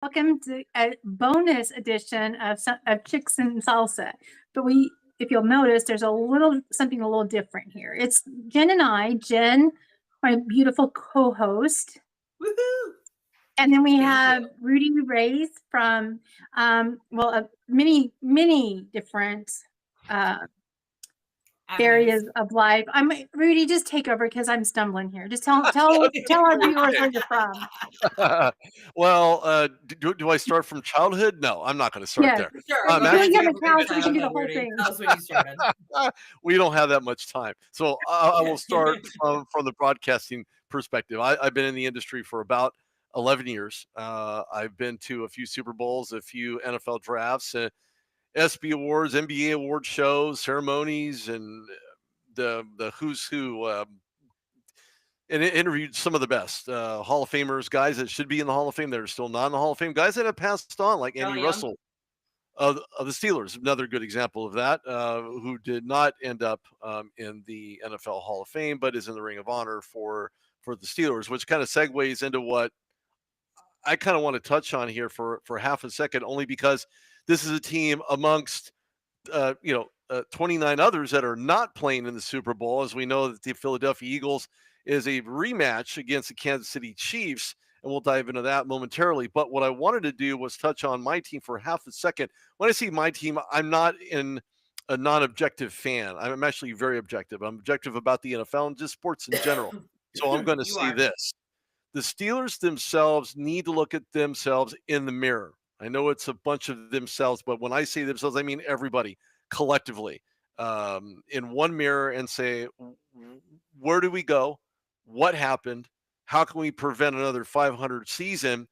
welcome to a bonus edition of Chicks and Salsa. But if you'll notice, there's something a little different here. It's Jen and I, Jen, my beautiful co-host. Woohoo! And then we have Rudy Reyes from, many different areas of life. Rudy, just take over because I'm stumbling here. Just tell our viewers where you're from. Well, do I start from childhood? No, I'm not going to start there. Sure. We can do the whole thing. That's when you started. We don't have that much time, so I will start from the broadcasting perspective. I've been in the industry for about 11 years. I've been to a few Super Bowls, a few NFL drafts, SB Awards, NBA award shows, ceremonies, and the who's who, and interviewed some of the best Hall of Famers, guys that should be in the Hall of Fame that are still not in the Hall of Fame, guys that have passed on, like Andy Russell of the Steelers, another good example of that, who did not end up in the NFL Hall of Fame, but is in the Ring of Honor for the Steelers, which kind of segues into what I kind of want to touch on here for half a second, only because this is a team amongst 29 others that are not playing in the Super Bowl. As we know that the Philadelphia Eagles is a rematch against the Kansas City Chiefs, and we'll dive into that momentarily. But what I wanted to do was touch on my team for half a second. When I see my team, I'm not in a non-objective fan. I'm actually very objective. I'm objective about the NFL and just sports in general. So I'm going to say this. The Steelers themselves need to look at themselves in the mirror. I know it's a bunch of themselves, but when I say themselves, I mean everybody collectively in one mirror and say, where do we go? What happened? How can we prevent another 500 season?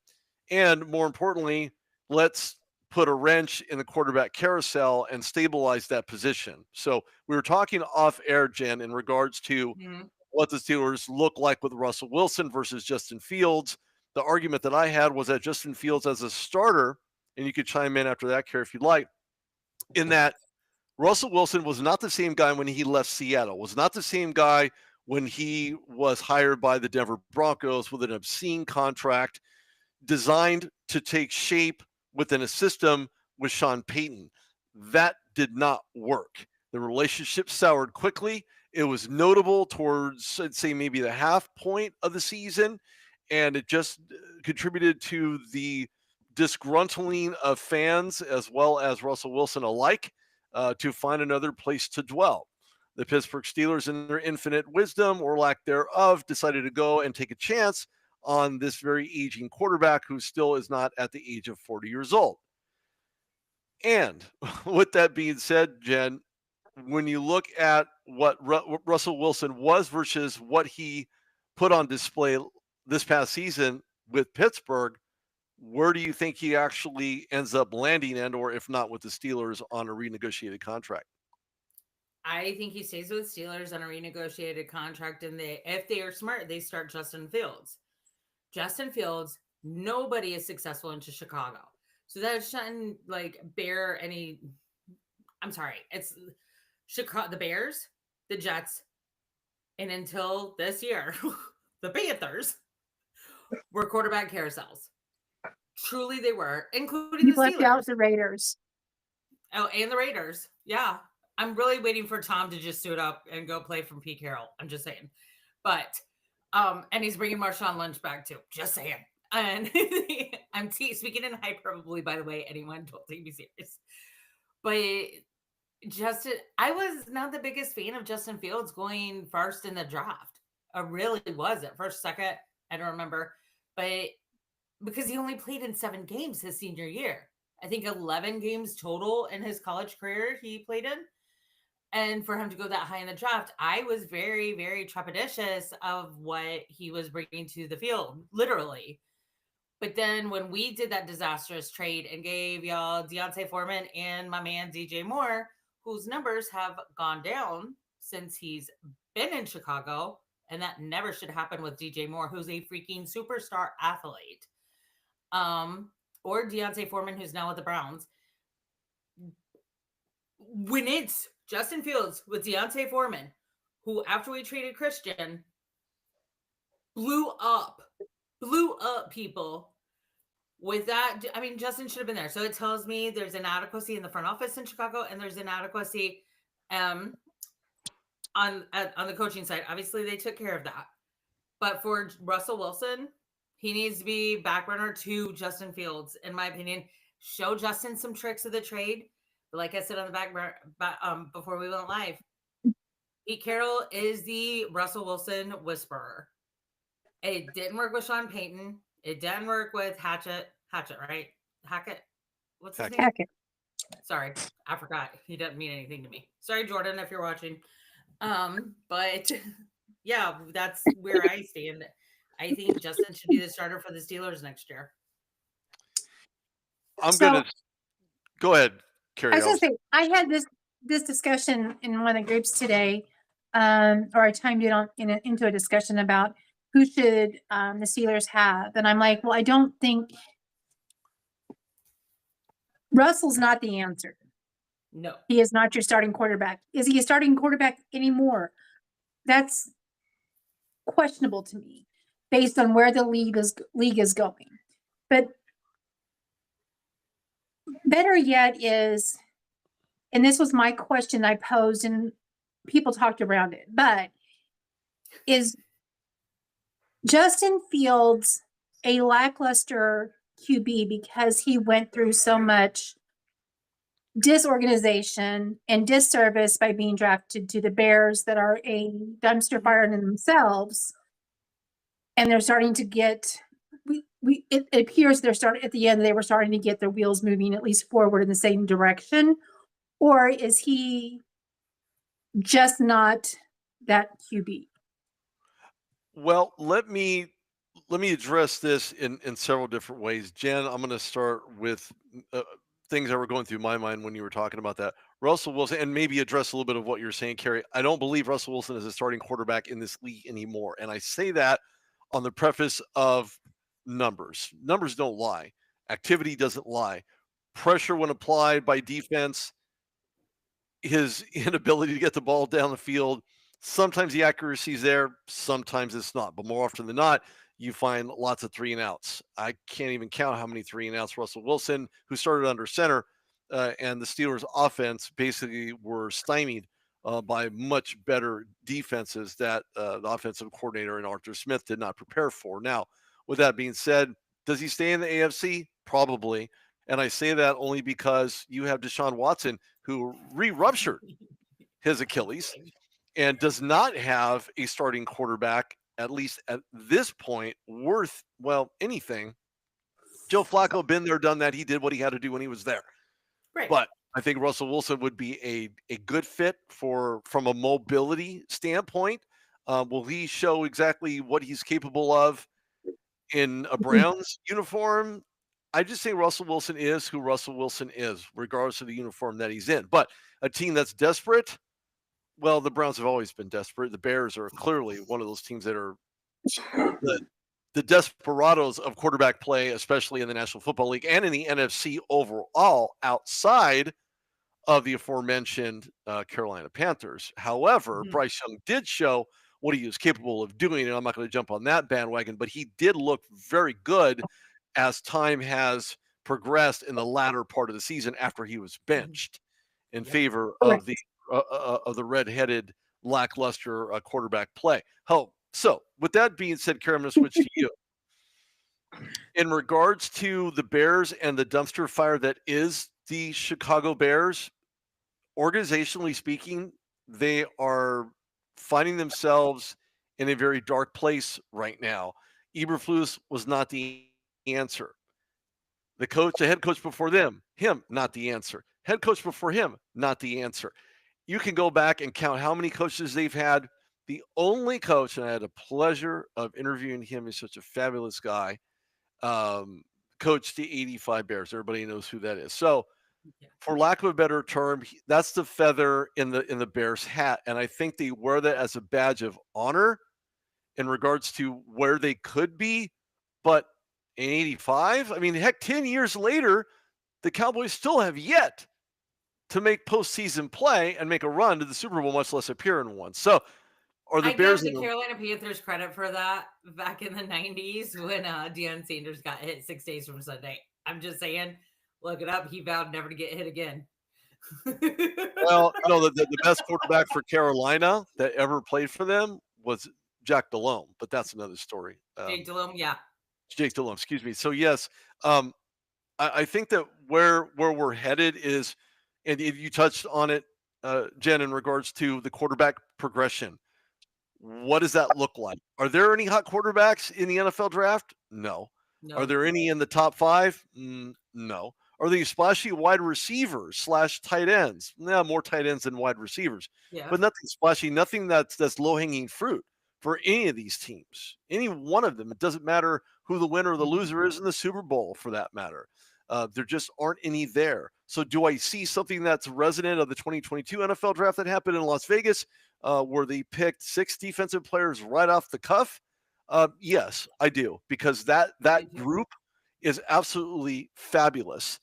And more importantly, let's put a wrench in the quarterback carousel and stabilize that position. So we were talking off air, Jen, in regards to what the Steelers look like with Russell Wilson versus Justin Fields. The argument that I had was that Justin Fields as a starter, and you could chime in after that, Kari, if you'd like, in that Russell Wilson was not the same guy when he left Seattle, was not the same guy when he was hired by the Denver Broncos with an obscene contract designed to take shape within a system with Sean Payton. That did not work. The relationship soured quickly. It was notable towards, I'd say, maybe the half point of the season, and it just contributed to the disgruntling of fans as well as Russell Wilson alike to find another place to dwell. The Pittsburgh Steelers, in their infinite wisdom or lack thereof, decided to go and take a chance on this very aging quarterback who still is not at the age of 40 years old. And with that being said, Jen, when you look at what Russell Wilson was versus what he put on display this past season with Pittsburgh, where do you think he actually ends up landing, and or if not with the Steelers on a renegotiated contract? I think he stays with Steelers on a renegotiated contract, and if they are smart, they start Justin Fields. Justin Fields, nobody is successful into Chicago. So that shouldn't bear any. I'm sorry, it's Chicago, the Bears, the Jets, and until this year, the Panthers were quarterback carousels. Truly, they were, including the Steelers. Left out the Raiders. Oh, and the Raiders. Yeah. I'm really waiting for Tom to just suit up and go play from Pete Carroll. I'm just saying. But, and he's bringing Marshawn Lynch back too. Just saying. And I'm speaking in hyperbole, by the way. Anyone, don't take me serious. But I was not the biggest fan of Justin Fields going first in the draft. I really was at first, second. I don't remember. But because he only played in 7 games his senior year. I think 11 games total in his college career he played in. And for him to go that high in the draft, I was very, very trepidatious of what he was bringing to the field, literally. But then when we did that disastrous trade and gave y'all Deontay Foreman and my man DJ Moore, whose numbers have gone down since he's been in Chicago, and that never should happen with DJ Moore, who's a freaking superstar athlete, or Deontay Foreman, who's now with the Browns. When it's Justin Fields with Deontay Foreman, who after we traded Christian, blew up people. with that, I mean, Justin should have been there. So it tells me there's inadequacy in the front office in Chicago, and there's inadequacy on the coaching side. Obviously, they took care of that. But for Russell Wilson, he needs to be back runner to Justin Fields, in my opinion. Show Justin some tricks of the trade. But like I said on the back before we went live, Pete Carroll is the Russell Wilson whisperer. It didn't work with Sean Payton. It didn't work with Hackett, right? Hackett? What's his name? Hackett. Sorry, I forgot. He doesn't mean anything to me. Sorry, Jordan, if you're watching. But yeah, that's where I stand. I think Justin should be the starter for the Steelers next year. I'm gonna go ahead, Carrie. I was gonna say, I had this discussion in one of the groups today, or I timed it into a discussion about who should the Steelers have, and I'm like, well, I don't think Russell's not the answer. No, he is not your starting quarterback. Is he a starting quarterback anymore? That's questionable to me, based on where the league is going. But better yet is, and this was my question I posed, and people talked around it, but is Justin Fields a lackluster QB because he went through so much disorganization and disservice by being drafted to the Bears that are a dumpster fire in themselves, and they're starting to get it appears they're starting at the end, they were starting to get their wheels moving at least forward in the same direction? Or is he just not that QB? Well, let me address this in several different ways. Jen, I'm going to start with things that were going through my mind when you were talking about that. Russell Wilson, and maybe address a little bit of what you're saying, Carrie. I don't believe Russell Wilson is a starting quarterback in this league anymore. And I say that on the preface of numbers. Numbers don't lie. Activity doesn't lie. Pressure when applied by defense, his inability to get the ball down the field, sometimes the accuracy is there, sometimes it's not. But more often than not, you find lots of 3 and outs. I can't even count how many 3 and outs Russell Wilson, who started under center, and the Steelers' offense basically were stymied by much better defenses that the offensive coordinator and Arthur Smith did not prepare for. Now, with that being said, does he stay in the AFC? Probably. And I say that only because you have Deshaun Watson, who re-ruptured his Achilles and does not have a starting quarterback, at least at this point, worth, well, anything. Joe Flacco, been there, done that. He did what he had to do when he was there. right. But I think Russell Wilson would be a good fit from a mobility standpoint. Will he show exactly what he's capable of in a Browns uniform? I just say Russell Wilson is who Russell Wilson is, regardless of the uniform that he's in. But a team that's desperate, well, the Browns have always been desperate. The Bears are clearly one of those teams that are the desperados of quarterback play, especially in the National Football League and in the NFC overall, outside of the aforementioned Carolina Panthers. However, Bryce Young did show what he was capable of doing, and I'm not going to jump on that bandwagon, but he did look very good as time has progressed in the latter part of the season after he was benched in favor of the red-headed lackluster quarterback play. So with that being said, Karen, I'm going to switch to you. In regards to the Bears and the dumpster fire that is the Chicago Bears, organizationally speaking, they are finding themselves in a very dark place right now. Eberflus was not the answer. The head coach before him, not the answer. Head coach before him, not the answer. You can go back and count how many coaches they've had. The only coach, and I had the pleasure of interviewing him, he's such a fabulous guy, coached the 85 Bears. Everybody knows who that is. So, for lack of a better term, that's the feather in the Bears' hat. And I think they wear that as a badge of honor in regards to where they could be. But in 85, I mean, heck, 10 years later, the Cowboys still have yet to make postseason play and make a run to the Super Bowl, much less appear in one. So Or the I Bears give in the the Carolina Panthers credit for that back in the 90s when Deion Sanders got hit 6 days from Sunday. I'm just saying, look it up. He vowed never to get hit again. well, the best quarterback for Carolina that ever played for them was Jack Delhomme, but that's another story. Jake Delhomme, yeah. Jake Delhomme, excuse me. So yes, I think that where we're headed is, and you touched on it, Jen, in regards to the quarterback progression. What does that look like? Are there any hot quarterbacks in the NFL draft? No. Are No. there any in the top 5? No. Are they splashy wide receivers / tight ends? No, more tight ends than wide receivers. Yeah. But nothing splashy, nothing that's low hanging fruit for any of these teams. Any one of them. It doesn't matter who the winner or the loser is in the Super Bowl, for that matter. There just aren't any there. So do I see something that's resonant of the 2022 NFL draft that happened in Las Vegas, where they picked 6 defensive players right off the cuff? Yes, I do, because that group is absolutely fabulous.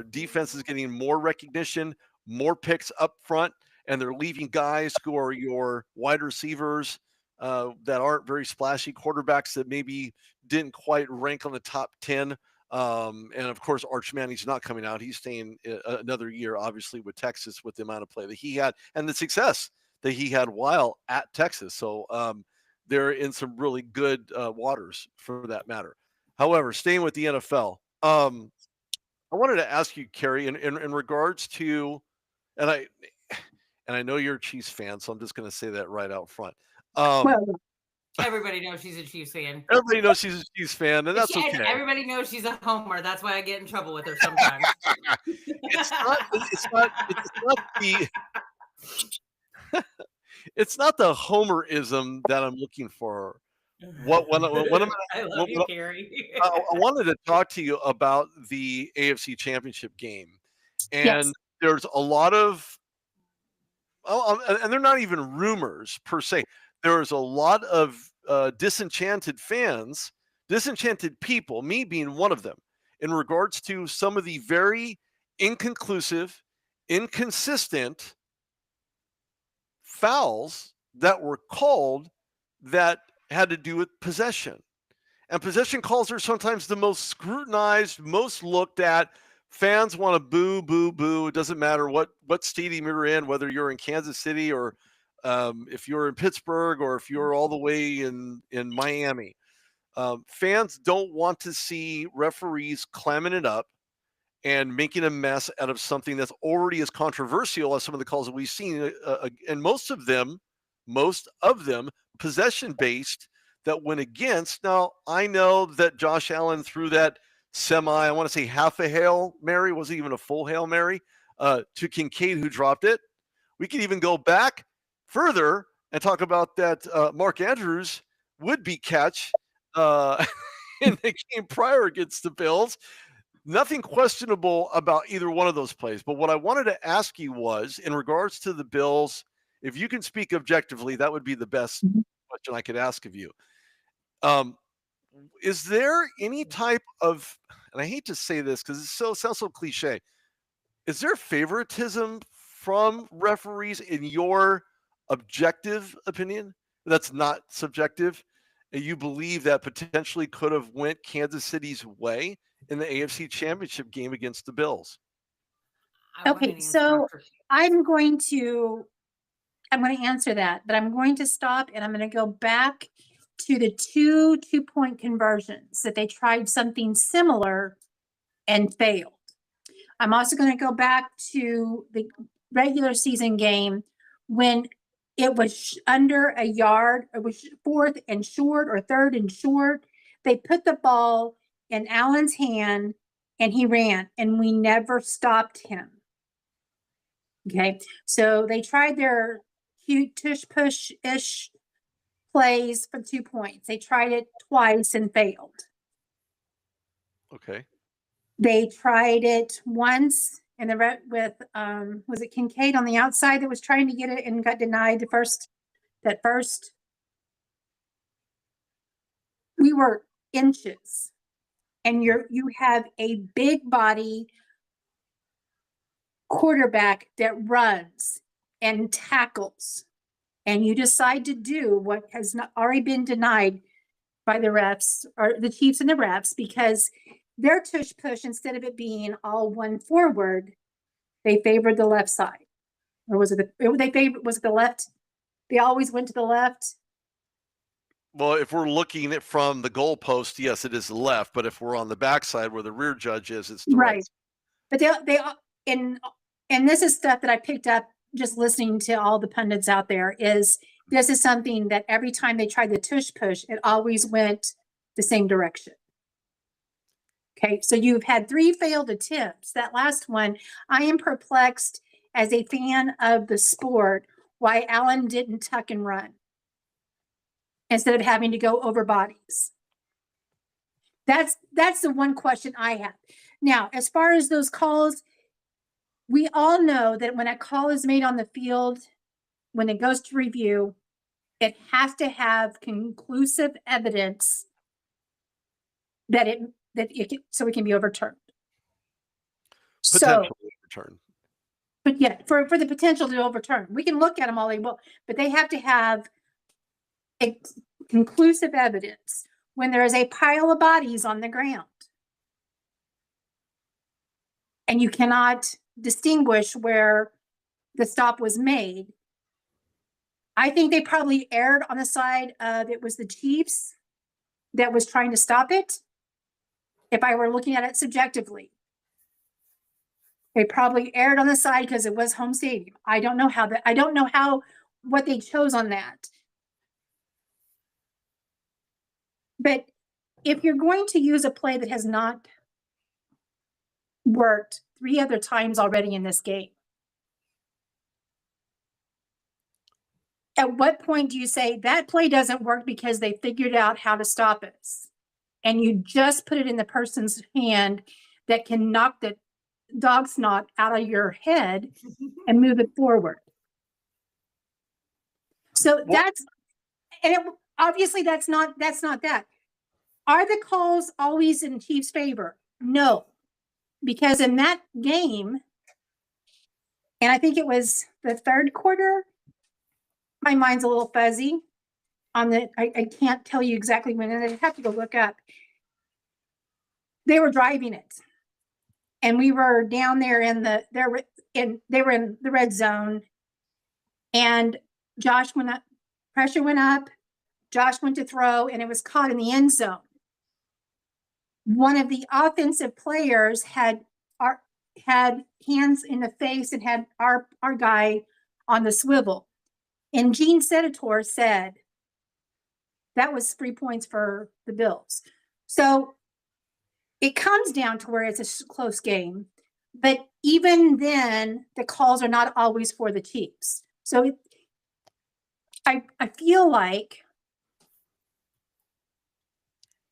Defense is getting more recognition, more picks up front, and they're leaving guys who are your wide receivers that aren't very splashy, quarterbacks that maybe didn't quite rank on the top 10. And of course, Arch Manning's not coming out. He's staying another year, obviously, with Texas, with the amount of play that he had and the success that he had while at Texas. So they're in some really good waters, for that matter. However, staying with the NFL, I wanted to ask you, Kari, in regards to, and I know you're a Chiefs fan, so I'm just going to say that right out front. Well, Everybody knows she's a Chiefs fan. Everybody knows she's a Chiefs fan, and that's okay. And everybody knows she's a homer. That's why I get in trouble with her sometimes. It's not the homerism that I'm looking for. What am I love you, Kari. I wanted to talk to you about the AFC Championship game, and yes. there's a lot of, and they're not even rumors per se. There's a lot of disenchanted fans, disenchanted people, me being one of them, in regards to some of the very inconclusive, inconsistent fouls that were called that had to do with possession. And possession calls are sometimes the most scrutinized, most looked at. Fans want to boo, boo, boo. It doesn't matter what stadium you're in, whether you're in Kansas City or if you're in Pittsburgh or if you're all the way in Miami. Fans don't want to see referees clamming it up and making a mess out of something that's already as controversial as some of the calls that we've seen. And most of them possession-based, that went against. Now, I know that Josh Allen threw that I want to say half a Hail Mary, wasn't even a full Hail Mary, to Kincaid, who dropped it. We could even go back further and talk about that Mark Andrews would-be catch in the game prior against the Bills. Nothing questionable about either one of those plays. But what I wanted to ask you was, in regards to the Bills, if you can speak objectively, that would be the best question I could ask of you. Is there any type of, and I hate to say this because it sounds so cliche, is there favoritism from referees in your objective opinion that's not subjective, and you believe that potentially could have went Kansas City's way in the AFC Championship game against the Bills? Okay, so I'm going to answer that, but I'm going to stop and I'm going to go back to the 2-point conversions that they tried something similar and failed. I'm also going to go back to the regular season game when it was under a yard. It was 4th and short or 3rd and short. They put the ball in Allen's hand and he ran, and we never stopped him. Okay, so they tried their cute tush push-ish plays for 2 points. They tried it twice and failed. Okay. They tried it once and with was it Kincaid on the outside that was trying to get it and got denied that first. We were inches, and you have a big body quarterback that runs and tackles. and you decide to do what has not already been denied by the refs or the Chiefs and the refs, because their tush push, instead of it being all one forward, they favored the left side. Or was it was it the left? They always went to the left. Well, if we're looking at from the goalpost, yes, it is the left. But if we're on the backside where the rear judge is, it's the right. But and this is stuff that I picked up just listening to all the pundits out there. This is something that every time they tried the tush push, it always went the same direction. Okay, so you've had 3 failed attempts. That last one, I am perplexed as a fan of the sport why Allen didn't tuck and run instead of having to go over bodies. That's the one question I have. Now, as far as those calls, we all know that when a call is made on the field, when it goes to review, it has to have conclusive evidence that so it can be overturned. Potentially overturned. But yeah, for the potential to overturn, we can look at them all they will, but they have to have conclusive evidence when there is a pile of bodies on the ground. And you cannot distinguish where the stop was made. I think they probably erred on the side of it was the Chiefs that was trying to stop it. If I were looking at it subjectively, they probably erred on the side because it was home stadium. I don't know what they chose on that. But if you're going to use a play that has not worked 3 other times already in this game, at what point do you say that play doesn't work because they figured out how to stop us? And you just put it in the person's hand that can knock the dog snot out of your head and move it forward. So obviously that's not that. Are the calls always in Chiefs' favor? No, because in that game, and I think it was the 3rd quarter, my mind's a little fuzzy on I can't tell you exactly when, and I have to go look up. They were driving it, and we were down there they were in the red zone, and Josh went up, pressure went up, Josh went to throw, and it was caught in the end zone. One of the offensive players had hands in the face and had our guy on the swivel. And Gene Sedator said that was 3 points for the Bills. So it comes down to where it's a close game. But even then, the calls are not always for the Chiefs. So I feel like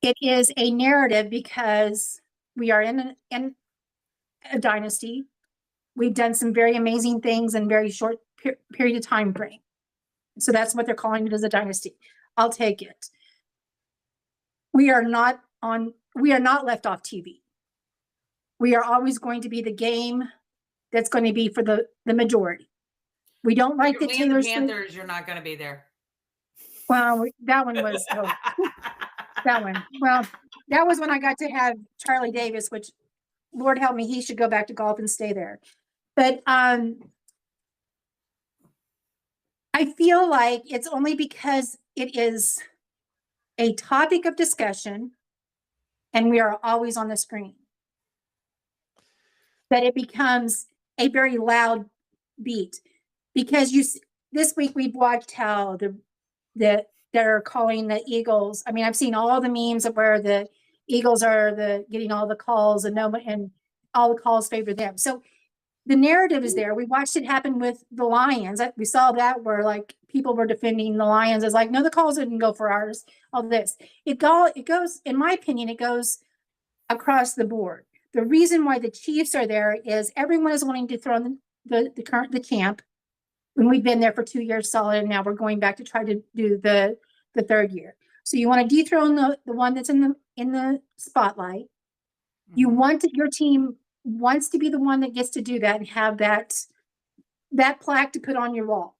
it is a narrative because we are in a dynasty. We've done some very amazing things in very short period of time frame. So that's what they're calling it, as a dynasty. I'll take it. We are not left off TV. We are always going to be the game that's going to be for the majority. We don't like the Taylor Swift. Panthers, you're not going to be there. Well, that one was that one. Well, that was when I got to have Charlie Davis, which, Lord help me, he should go back to golf and stay there. But I feel like it's only because it is a topic of discussion and we are always on the screen that it becomes a very loud beat. Because this week we've watched how they're calling the Eagles. I mean, I've seen all the memes of where the Eagles are getting all the calls and all the calls favor them. So the narrative is there. We watched it happen with the Lions. We saw that where like people were defending the Lions as like, no, the calls didn't go for ours. All this. It goes, in my opinion, it goes across the board. The reason why the Chiefs are there is everyone is wanting to throw the champ. When we've been there for 2 years solid, and now we're going back to try to do the 3rd year. So you want to dethrone the one that's in the spotlight. You want your team wants to be the one that gets to do that and have that plaque to put on your wall.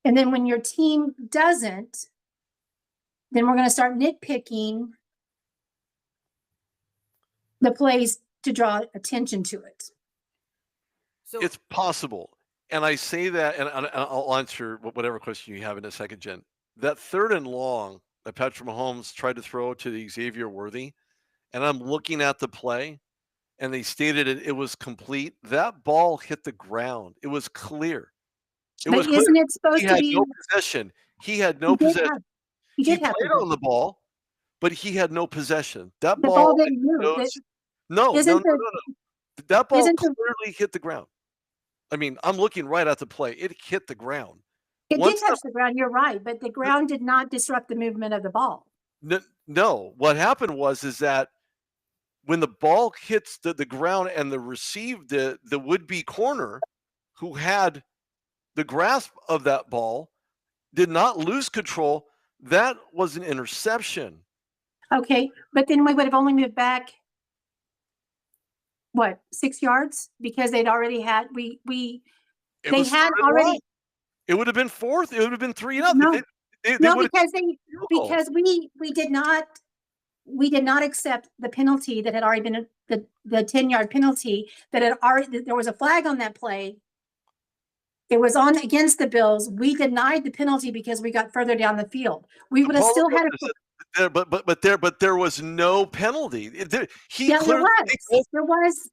And then when your team doesn't, then we're going to start nitpicking the plays to draw attention to it. So It's possible. And I say that, and I'll answer whatever question you have in a second, Jen. That 3rd and long that Patrick Mahomes tried to throw to the Xavier Worthy, and I'm looking at the play, and they stated it was complete. That ball hit the ground. It was clear. It But was clear. isn't it supposed He to had be? no possession. He had no He did possession. have, he He did have played on the ball, but he had no possession. That the ball ball didn't move. no. Isn't the That ball isn't the clearly hit the ground. I mean, I'm looking right at the play. It hit the ground. it did Once touch the ground, you're right, but the ground did not disrupt the movement of the ball. No, what happened was that when the ball hits the ground and the would-be corner who had the grasp of that ball did not lose control, that was an interception. Okay, but then we would have only moved back, what, 6 yards? Because they'd already had, It they was had 3rd and already, long. It would have been 4th. It would have been 3-0. no, They no, would have because field goal. because we did not accept the penalty that had already been the 10-yard penalty that had already, there was a flag on that play. It was on against the Bills. We denied the penalty because we got further down the field. We would have still had a but there was no penalty. He yeah, clearly there was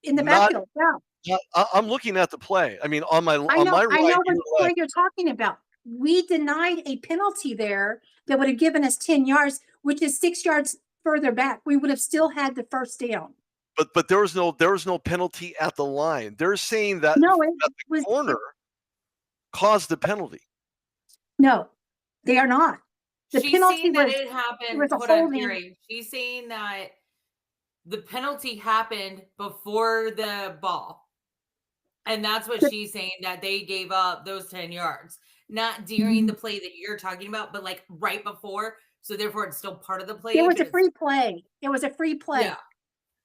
in the not. backfield. Yeah, I'm looking at the play. I mean, on my I right, know your what left. you're talking about. We denied a penalty there that would have given us 10 yards, which is 6 yards further back. We would have still had the first down. But there was no penalty at the line. They're saying that No, it the was corner caused the penalty. no, they are not. The she's penalty saying that was it happened. was a Hold on, holding. Carrie. She's saying that the penalty happened before the ball. And that's what she's saying, that they gave up those 10 yards. Not during the play that you're talking about, but like right before. So therefore it's still part of the play. It was a free play. It was a free play. Yeah.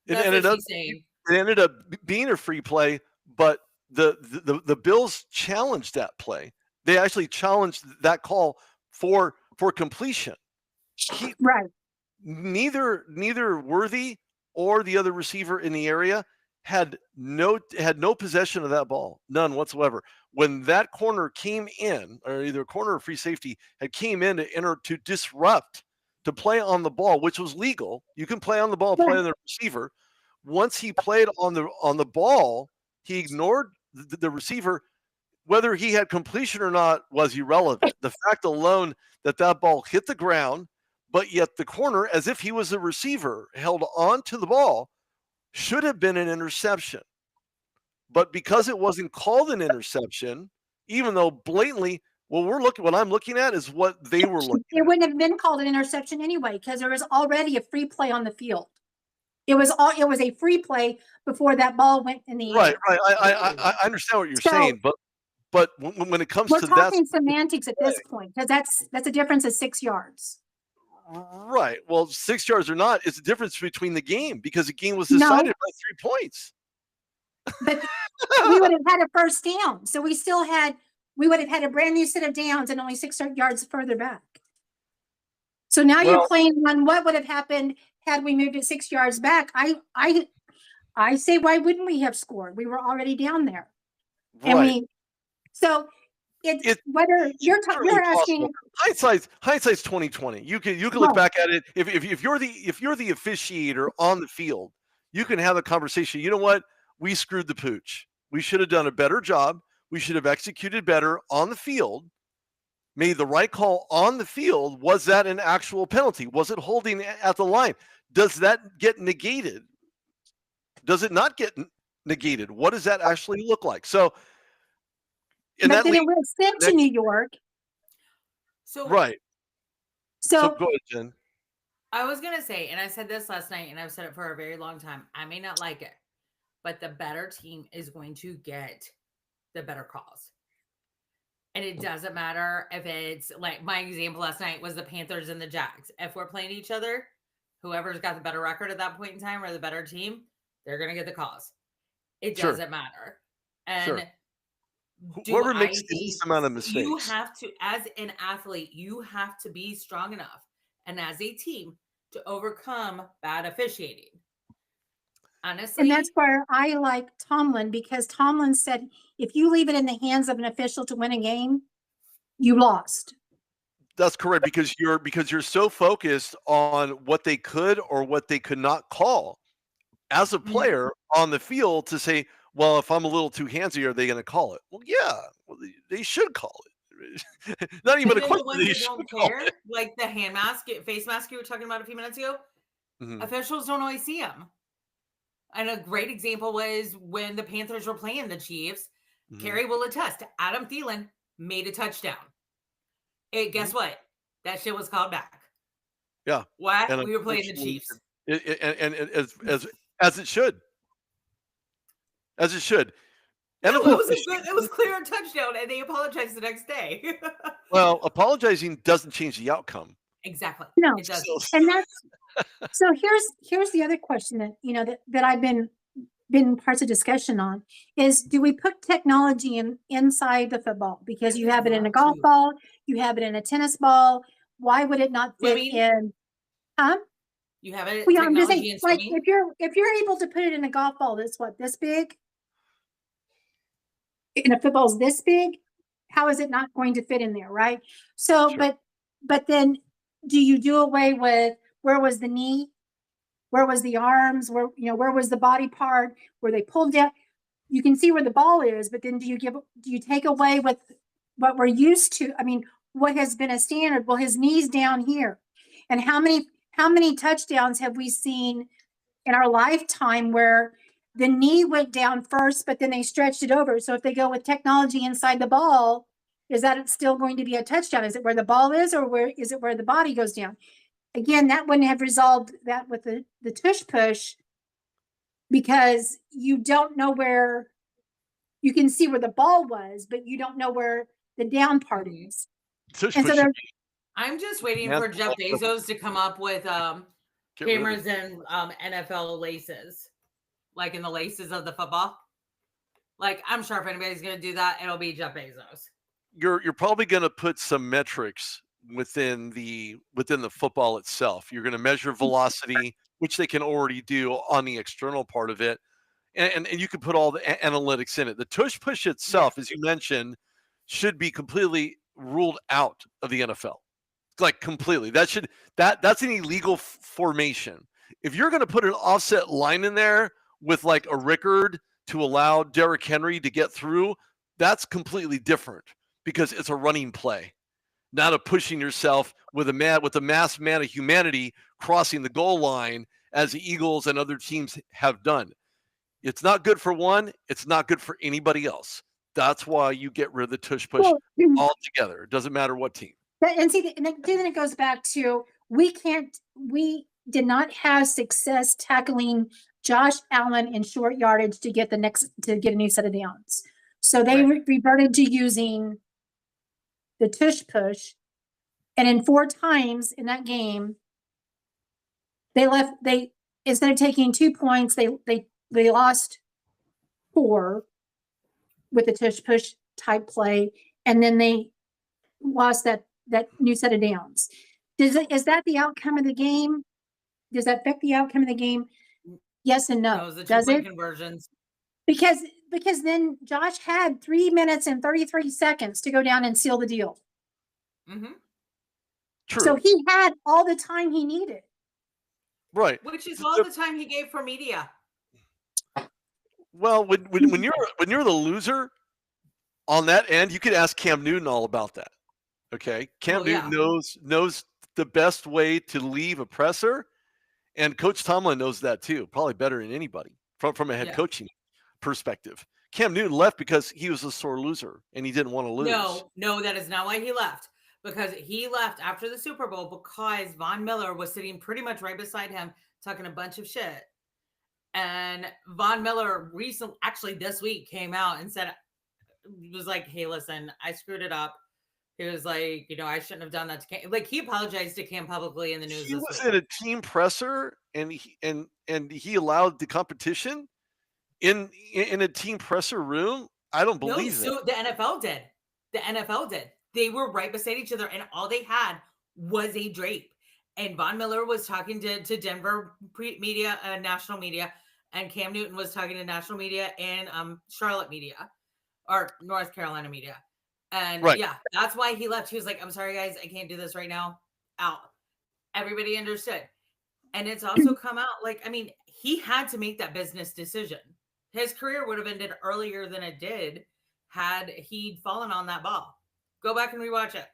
That's what she's saying. It ended up being a free play, but the Bills challenged that play. They actually challenged that call for completion. Right. Neither Worthy or the other receiver in the area had no possession of that ball, none whatsoever. When that corner came in, or either corner or free safety had came in to disrupt, to play on the ball, which was legal. You can play on the ball, play on the receiver. Once he played on the ball, he ignored the receiver. Whether he had completion or not was irrelevant. The fact alone that ball hit the ground, but yet the corner, as if he was a receiver, held on to the ball, should have been an interception. But because it wasn't called an interception, even though blatantly, what I'm looking at is what they were looking at. It wouldn't have been called an interception anyway, because there was already a free play on the field. It was a free play before that ball went in the air. Right. I understand what you're saying, but when it comes to that, we're talking semantics at this point, because that's a difference of 6 yards. Right. Well, 6 yards or not, it's a difference between the game, because the game was decided by 3 points. But we would have had a first down, so we would have had a brand new set of downs and only 6 yards further back. So now you're playing on what would have happened had we moved it 6 yards back. I say, why wouldn't we have scored? We were already down there. Right. And it's whether you're asking. Hindsight's 20/20. You can look back at it. If you're the officiator on the field, you can have a conversation. You know what? We screwed the pooch. We should have done a better job. We should have executed better on the field. Made the right call on the field. Was that an actual penalty? Was it holding at the line? Does that get negated? Does it not get negated? What does that actually look like? So, but then it was sent to New York. So right. So go ahead, Jen. I was gonna say, and I said this last night, and I've said it for a very long time. I may not like it, but the better team is going to get the better calls. And it doesn't matter if it's like my example last night was the Panthers and the Jags. If we're playing each other, whoever's got the better record at that point in time or the better team, they're going to get the calls. It doesn't matter. And Do Whoever I makes the think least amount of you mistakes. have to, as an athlete, you have to be strong enough and as a team to overcome bad officiating? And Honestly, that's where I like Tomlin, because Tomlin said, if you leave it in the hands of an official to win a game, you lost. That's correct, because you're so focused on what they could or what they could not call as a player on the field to say, well, if I'm a little too handsy, are they going to call it? Well, yeah, well, they should call it. Not even a even the question. ones They that should don't call care, it. like the hand mask, face mask you were talking about a few minutes ago, Mhm, officials don't always see them. And a great example was when the Panthers were playing the Chiefs. mhm, Carrie will attest, Adam Thielen made a touchdown. Guess mhm. what? That shit was called back. Yeah, Why? and We were playing the unfortunately, Chiefs. and as it should, as it should. No, NFL it was a good, it was officiating, clear touchdown, and they apologized the next day. well, apologizing doesn't change the outcome. Exactly. No. It doesn't. So, And that's, so here's the other question that, that I've been parts of discussion on is, do we put technology inside the football? Because you I have would it in a love golf to. ball, you have it in a tennis ball. Why would it not fit Swimming, in? Huh? you have it, Well, yeah, I'm just saying, technology in like, swimming. if you're able to put it in a golf ball that's what, this big, and a football's this big, how is it not going to fit in there, right? So, sure. but then do you do away with, where was the knee? Where was the arms? Where was the body part? Were they pulled down? You can see where the ball is, but then do you take away what we're used to? I mean, what has been a standard? Well, his knee's down here. And how many touchdowns have we seen in our lifetime where the knee went down first, but then they stretched it over? So if they go with technology inside the ball, is that still going to be a touchdown? Is it where the ball is, or where is it where the body goes down? Again, that wouldn't have resolved that with the tush push, because you don't know where, you can see where the ball was, but you don't know where the down part is. Tush And so push should there, be I'm just waiting for canceled Jeff altogether. Bezos to come up with Get rid of it. cameras and NFL laces, like in the laces of the football. Like, I'm sure if anybody's going to do that, it'll be Jeff Bezos. You're probably going to put some metrics within the football itself. You're going to measure velocity, which they can already do on the external part of it, and you can put all the analytics in it. The tush push itself, as you mentioned, should be completely ruled out of the NFL. Like, completely. That's an illegal formation. If you're going to put an offset line in there with like a Rickard to allow Derrick Henry to get through, that's completely different, because it's a running play, not a pushing yourself with a mass man of humanity crossing the goal line, as the Eagles and other teams have done. It's not good for one. It's not good for anybody else. That's why you get rid of the tush push well, altogether. It doesn't matter what team. and see, and then it goes back to, we did not have success tackling Josh Allen in short yardage to get a new set of downs. So they Right. reverted to using the tush push, and in 4 times in that game, they instead of taking 2 points, they lost 4 with the tush push type play, and then they lost that new set of downs. Is that the outcome of the game? Does that affect the outcome of the game? Yes and That no. was the Does 2-point it? conversions. Because then Josh had 3 minutes and 33 seconds to go down and seal the deal. Mm-hmm. True. So he had all the time he needed. Right. Which is all the time he gave for media. Well, when you're the loser on that end, you could ask Cam Newton all about that. Okay, Cam Newton knows the best way to leave a presser, and Coach Tomlin knows that too, probably better than anybody from a head coaching perspective. Cam Newton left because he was a sore loser and he didn't want to lose. No, that is not why he left. Because he left after the Super Bowl because Von Miller was sitting pretty much right beside him talking a bunch of shit. And Von Miller actually this week came out and was like, hey, listen, I screwed it up. He was like, I shouldn't have done that to Cam. Like, he apologized to Cam publicly in the news. He this was week. in a team presser, and he allowed the competition in a team presser room I don't No, believe so that. the NFL did. The NFL did. They were right beside each other, and all they had was a drape. And Von Miller was talking to Denver media, national media, and Cam Newton was talking to national media and Charlotte media or North Carolina media. And Right. yeah, that's why he left. He was like, I'm sorry, guys, I can't do this right now. Out. Everybody understood. And it's also come out like, I mean, he had to make that business decision. His career would have ended earlier than it did had he fallen on that ball. Go back and rewatch it.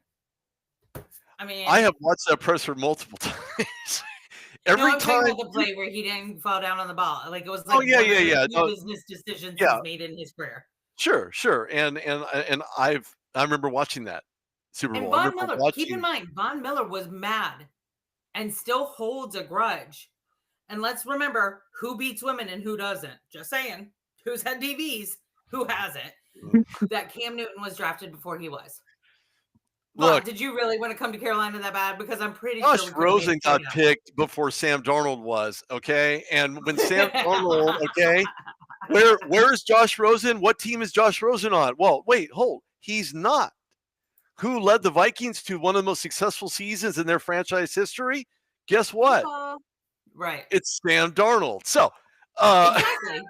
I mean, I have watched that presser multiple times. Every no, I'm time. talking about the play where he didn't fall down on the ball. Like it was like Oh yeah, one yeah, of the yeah. few No, business decisions yeah, he's made in his career. sure. And I remember watching that Super And Bowl. I Von remember Miller, keep in watching. mind, Von Miller was mad and still holds a grudge. And let's remember who beats women and who doesn't. Just saying. Who's had DVs? Who hasn't? That Cam Newton was drafted before he was. Look, But did you really want to come to Carolina that bad? Because I'm pretty Josh sure we could have made Rosen it got happen. picked before Sam Darnold was, okay? And when Sam Darnold, okay, where's Josh Rosen? What team is Josh Rosen on? Well, wait, hold. He's not. Who led the Vikings to one of the most successful seasons in their franchise history? Guess what? Right. It's Sam Darnold. So, Exactly.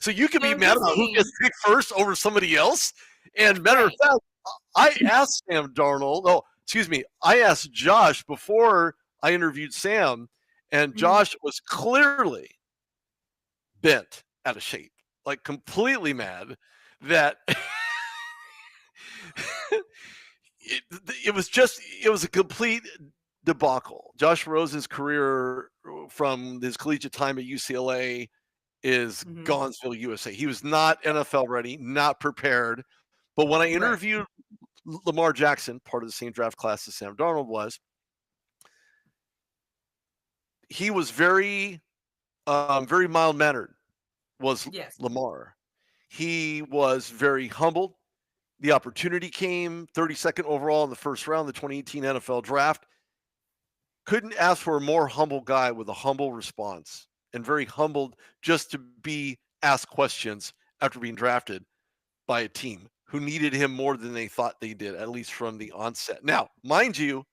so you can So be I'm mad just about who saying- gets picked first over somebody else. And matter of fact, I asked Sam Darnold. Oh, excuse me. I asked Josh before I interviewed Sam, and Josh was clearly bent out of shape, like completely mad that it was a complete debacle. Josh Rosen's career from his collegiate time at UCLA is Gonzville, USA. He was not NFL ready, not prepared. But when I interviewed Lamar Jackson, part of the same draft class as Sam Darnold was, he was very mild-mannered, was Lamar. He was very humbled. The opportunity came 32nd overall in the first round, the 2018 NFL draft. Couldn't ask for a more humble guy with a humble response, and very humbled just to be asked questions after being drafted by a team who needed him more than they thought they did, at least from the onset. Now, mind you,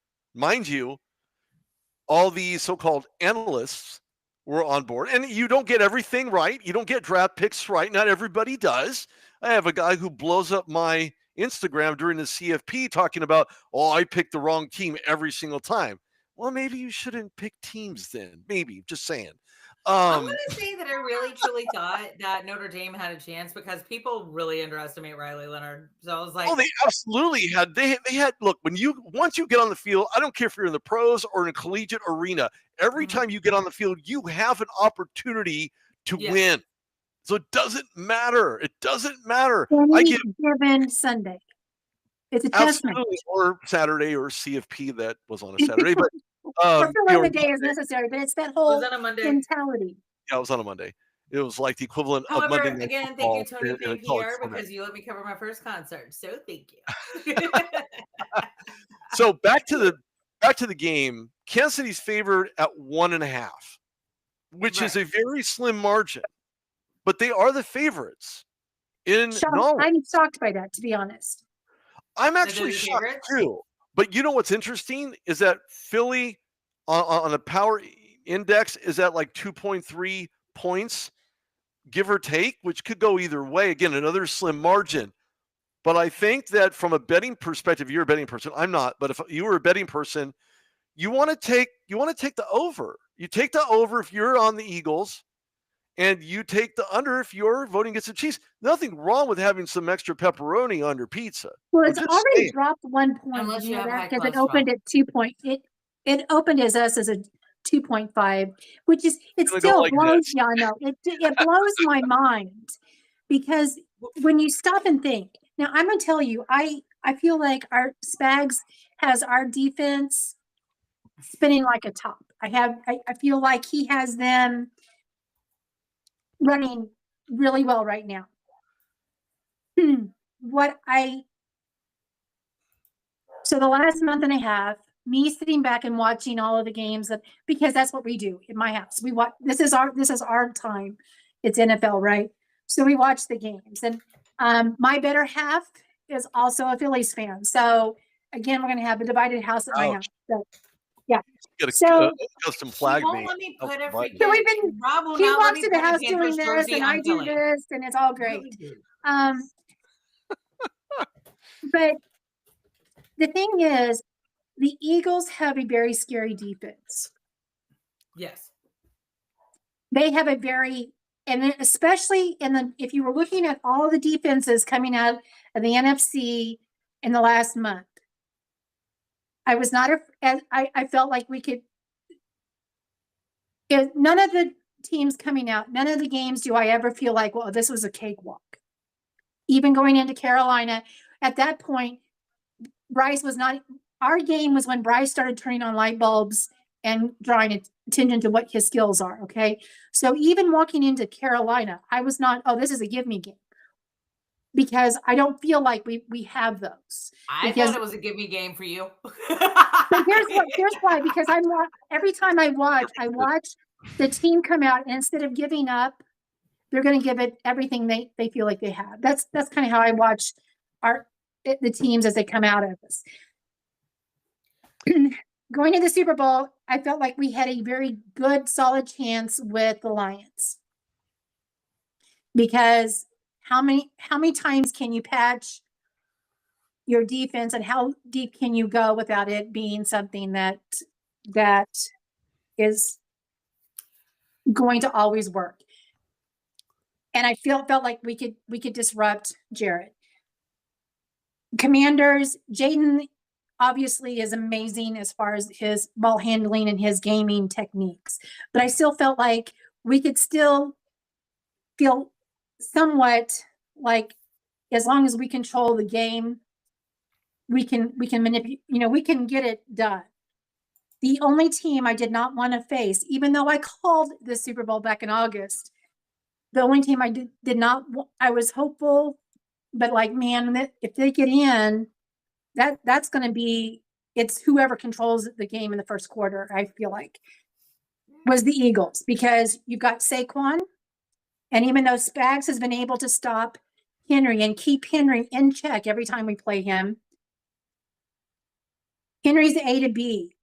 all these so-called analysts were on board, and you don't get everything right. You don't get draft picks right. Not everybody does. I have a guy who blows up my Instagram during the CFP talking about, oh, I picked the wrong team every single time. Well, maybe you shouldn't pick teams then. Maybe, just saying. I'm going to say that I really truly thought that Notre Dame had a chance because people really underestimate Riley Leonard. So I was like, oh, they absolutely had. They had. Look, once you get on the field, I don't care if you're in the pros or in a collegiate arena. Every time you get on the field, you have an opportunity to win. So it doesn't matter. It doesn't matter. Any given Sunday. It's a testament. Or Saturday or CFP that was on a Saturday, but or fill in the day is necessary, but it's that whole mentality. Yeah, it was on a Monday. It was like the equivalent of Monday Night again, Football thank you, Tony in a college Pierre, format. because you let me cover my first concert. So thank you. So back to the game. Kansas City's favored at 1.5, which is a very slim margin, but they are the favorites. I'm shocked by that, to be honest. I'm actually shocked too. But you know what's interesting is that Philly on a power index is at like 2.3 points, give or take, which could go either way. Again, another slim margin. But I think that from a betting perspective, you're a betting person. I'm not. But if you were a betting person, you want to take the over. You take the over if you're on the Eagles, and you take the under if you're voting against the Chiefs. Nothing wrong with having some extra pepperoni on your pizza. Well, it's already dropped 1 point because it opened at 2 point. It opened as a 2.5, which is still blows. Yeah, I know it blows my mind because when you stop and think. Now I'm gonna tell you, I feel like our Spags has our defense spinning like a top. I feel like he has them running really well right now. So the last month and a half, me sitting back and watching all of the games because that's what we do in my house. We watch. This is our time. It's NFL, right? So we watch the games, and My better half is also a Phillies fan. So again, we're going to have a divided house at my house. Ouch. So, yeah. Get a So, custom She flag won't made. let me I'll put a provide freaking. so we've been, Rob will he not let walks me to the put a house doing Panthers this jersey and I on do Philly. this and it's all Really great. do. But the thing is, the Eagles have a very scary defense. Yes. They have a very, and then especially if you were looking at all the defenses coming out of the NFC in the last month, I was not, I felt like we could, none of the teams coming out, none of the games do I ever feel like, well, this was a cakewalk. Even going into Carolina, at that point, Bryce was not, our game was when Bryce started turning on light bulbs and drawing attention to what his skills are. Okay. So even walking into Carolina, I was not, oh, this is a give me game. Because I don't feel like we have those. I Because thought it was a give me game for you. but here's why, because every time I watch the team come out and instead of giving up, they're going to give it everything they feel like they have. That's kind of how I watch the teams as they come out of this. Going to the Super Bowl, I felt like we had a very good, solid chance with the Lions. Because how many times can you patch your defense and how deep can you go without it being something that is going to always work? And I felt like we could disrupt Jared. Commanders, Jaden obviously is amazing as far as his ball handling and his gaming techniques, but I still felt like we could still feel somewhat like as long as we control the game, we can manipulate, we can get it done. The only team I did not want to face, even though I called the Super Bowl back in August, the only team I did not, I was hopeful, but like, man, if they get in, that's going to be, it's whoever controls the game in the first quarter, I feel like, was the Eagles, because you've got Saquon, and even though Spags has been able to stop Henry and keep Henry in check every time we play him, Henry's A to B.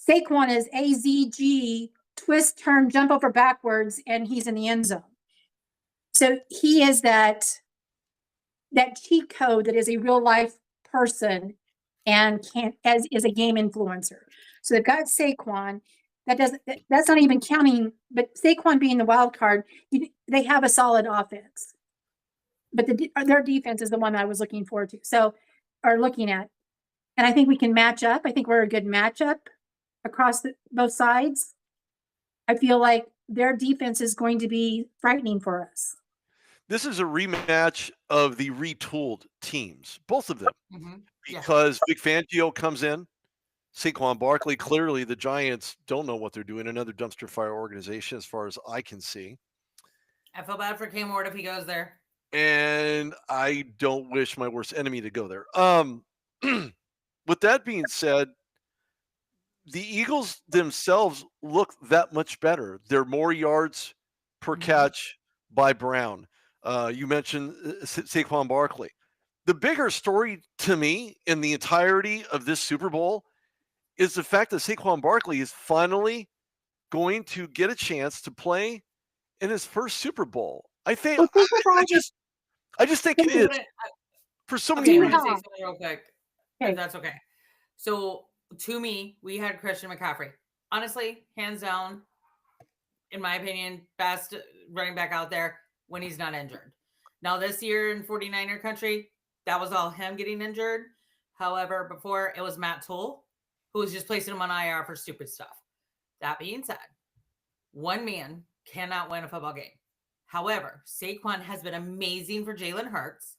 Saquon is AZG, twist, turn, jump over backwards, and he's in the end zone. So he is that cheat code that is a real life person and is a game influencer. So they've got Saquon. That's not even counting, but Saquon being the wild card, they have a solid offense. But their defense is the one I was looking forward to. Or looking at. And I think we can match up. I think we're a good matchup across both sides. I feel like their defense is going to be frightening for us. This is a rematch of the retooled teams, both of them, Mm-hmm. because Vic Fangio comes in, Saquon Barkley. Clearly, the Giants don't know what they're doing. Another dumpster fire organization, as far as I can see. I feel bad for Cam Ward if he goes there. And I don't wish my worst enemy to go there. With that being said, the Eagles themselves look that much better. They're more yards per catch by Brown. You mentioned Saquon Barkley. The bigger story to me in the entirety of this Super Bowl is the fact that Saquon Barkley is finally going to get a chance to play in his first Super Bowl. I think I just think it is for so many Okay, reasons. I'm gonna say something real quick, if that's okay. So to me, we had Christian McCaffrey. Honestly, hands down, in my opinion, best running back out there when he's not injured. Now this year in 49er country, that was all him getting injured. However, before it was Matt Toole, who was just placing him on IR for stupid stuff. That being said, one man cannot win a football game. However, Saquon has been amazing for Jalen Hurts.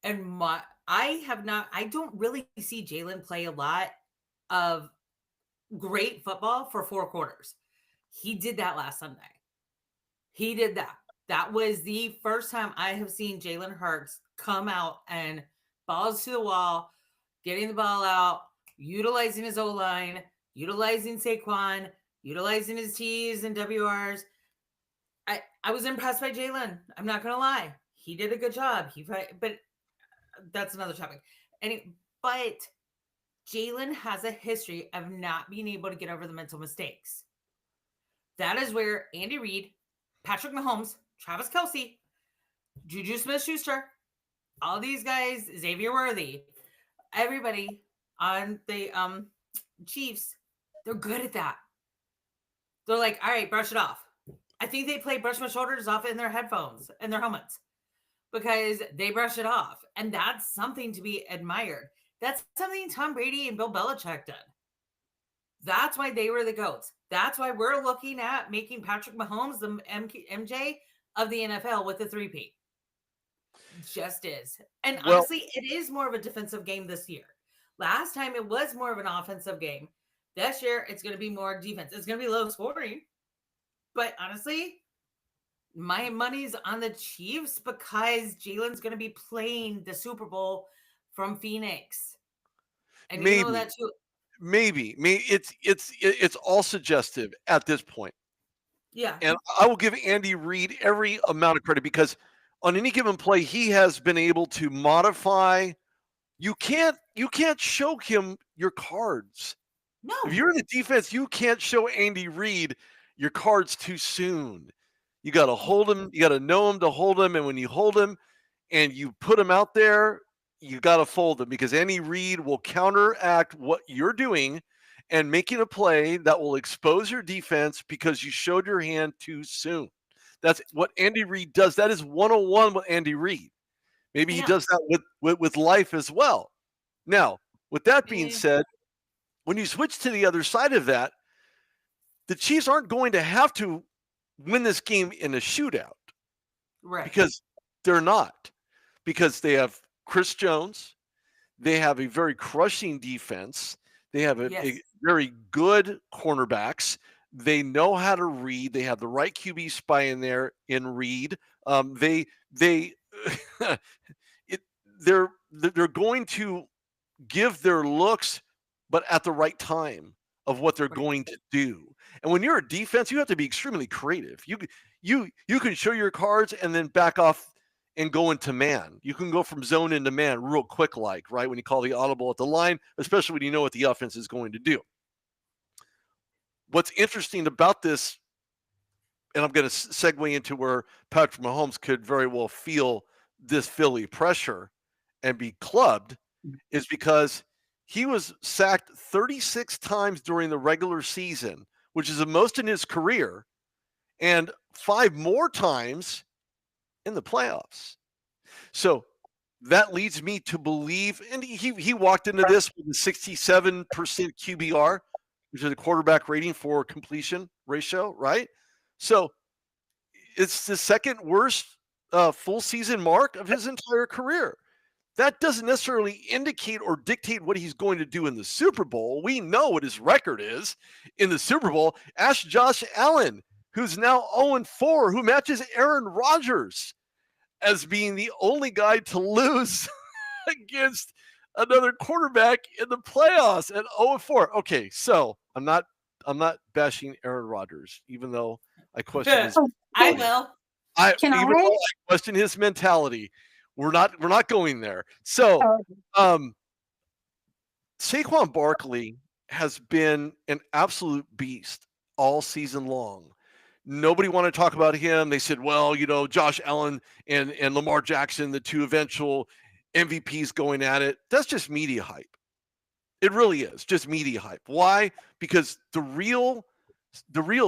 And I don't really see Jalen play a lot of great football for 4 quarters. He did that last Sunday. He did that. That was the first time I have seen Jalen Hurts come out and balls to the wall, getting the ball out, utilizing his O-line, utilizing Saquon, utilizing his T's and WRs. I was impressed by Jalen. I'm not going to lie. He did a good job. But that's another topic. But Jalen has a history of not being able to get over the mental mistakes. That is where Andy Reid, Patrick Mahomes, Travis Kelce, Juju Smith-Schuster, all these guys, Xavier Worthy, everybody on the Chiefs, they're good at that. They're like, all right, brush it off. I think they play brush my shoulders off in their headphones and their helmets because they brush it off. And that's something to be admired. That's something Tom Brady and Bill Belichick did. That's why they were the GOATs. That's why we're looking at making Patrick Mahomes the MJ of the NFL with the 3-peat. Just is. And honestly, it is more of a defensive game this year. Last time it was more of an offensive game. This year, it's going to be more defense. It's going to be low scoring. But honestly, my money's on the Chiefs because Jalen's going to be playing the Super Bowl from Phoenix. And you know that too. Maybe it's all suggestive at this point. Yeah. And I will give Andy Reid every amount of credit because on any given play, he has been able to modify. You can't show him your cards. No. If you're in the defense, you can't show Andy Reid your cards too soon. You got to hold him. You got to know him to hold him. And when you hold him and you put him out there, you got to fold him because Andy Reid will counteract what you're doing and making a play that will expose your defense because you showed your hand too soon. That's what Andy Reid does. That is 101 with Andy Reid. Maybe he does that with life as well. Now, with that being said, when you switch to the other side of that, the Chiefs aren't going to have to win this game in a shootout. Right. Because they're not. Because they have Chris Jones. They have a very crushing defense. They have a very good cornerbacks. They know how to read. They have the right QB spy in there in Reed. They're going to give their looks, but at the right time of what they're going to do. And when you're a defense, you have to be extremely creative. You can show your cards and then back off and go into man. You can go from zone into man real quick, right? When you call the audible at the line, especially when you know what the offense is going to do. What's interesting about this, and I'm going to segue into where Patrick Mahomes could very well feel this Philly pressure and be clubbed, is because he was sacked 36 times during the regular season, which is the most in his career, and 5 more times in the playoffs. So that leads me to believe, and he walked into this with a 67% QBR, which is a quarterback rating for completion ratio, right? So it's the second worst full season mark of his entire career. That doesn't necessarily indicate or dictate what he's going to do in the Super Bowl. We know what his record is in the Super Bowl. Ask Josh Allen, who's now 0-4, who matches Aaron Rodgers as being the only guy to lose against another quarterback in the playoffs at 0-4. Okay, so I'm not bashing Aaron Rodgers, even though I question his I will. I question his mentality. We're not going there. So Saquon Barkley has been an absolute beast all season long. Nobody wanted to talk about him. They said, well, Josh Allen and Lamar Jackson, the two eventual MVPs going at it. That's just media hype. It really is just media hype. Why? Because the real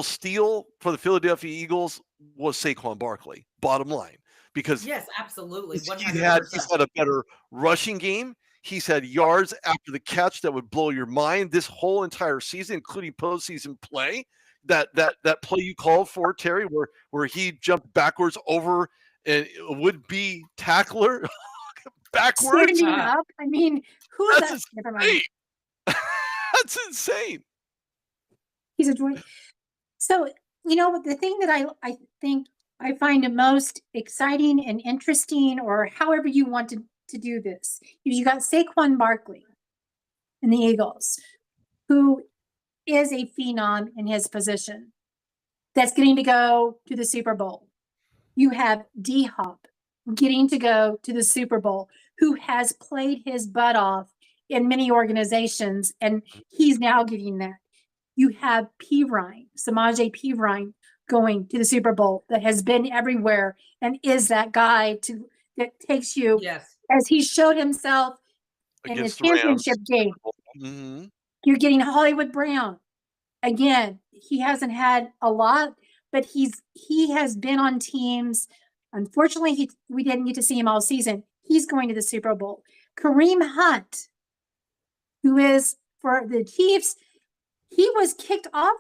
steal for the Philadelphia Eagles was Saquon Barkley, bottom line. Because yes, absolutely. He's had a better rushing game. He's had yards after the catch that would blow your mind this whole entire season, including postseason play. That play you called for, Terry, where he jumped backwards over a would-be tackler backwards. Standing up. I mean, who is that? Never mind. That's insane. He's a joy. So, the thing that I think I find the most exciting and interesting, or however you want to do this, you got Saquon Barkley in the Eagles, who is a phenom in his position that's getting to go to the Super Bowl. You have D-Hop getting to go to the Super Bowl, who has played his butt off in many organizations, and he's now getting that. You have Samaje Perine going to the Super Bowl, that has been everywhere and is that guy that takes you, Yes. as he showed himself in his Against the Rams. championship game. Mhm. You're getting Hollywood Brown. Again, he hasn't had a lot, but he has been on teams. Unfortunately, we didn't get to see him all season. He's going to the Super Bowl. Kareem Hunt, who is for the Chiefs, he was kicked off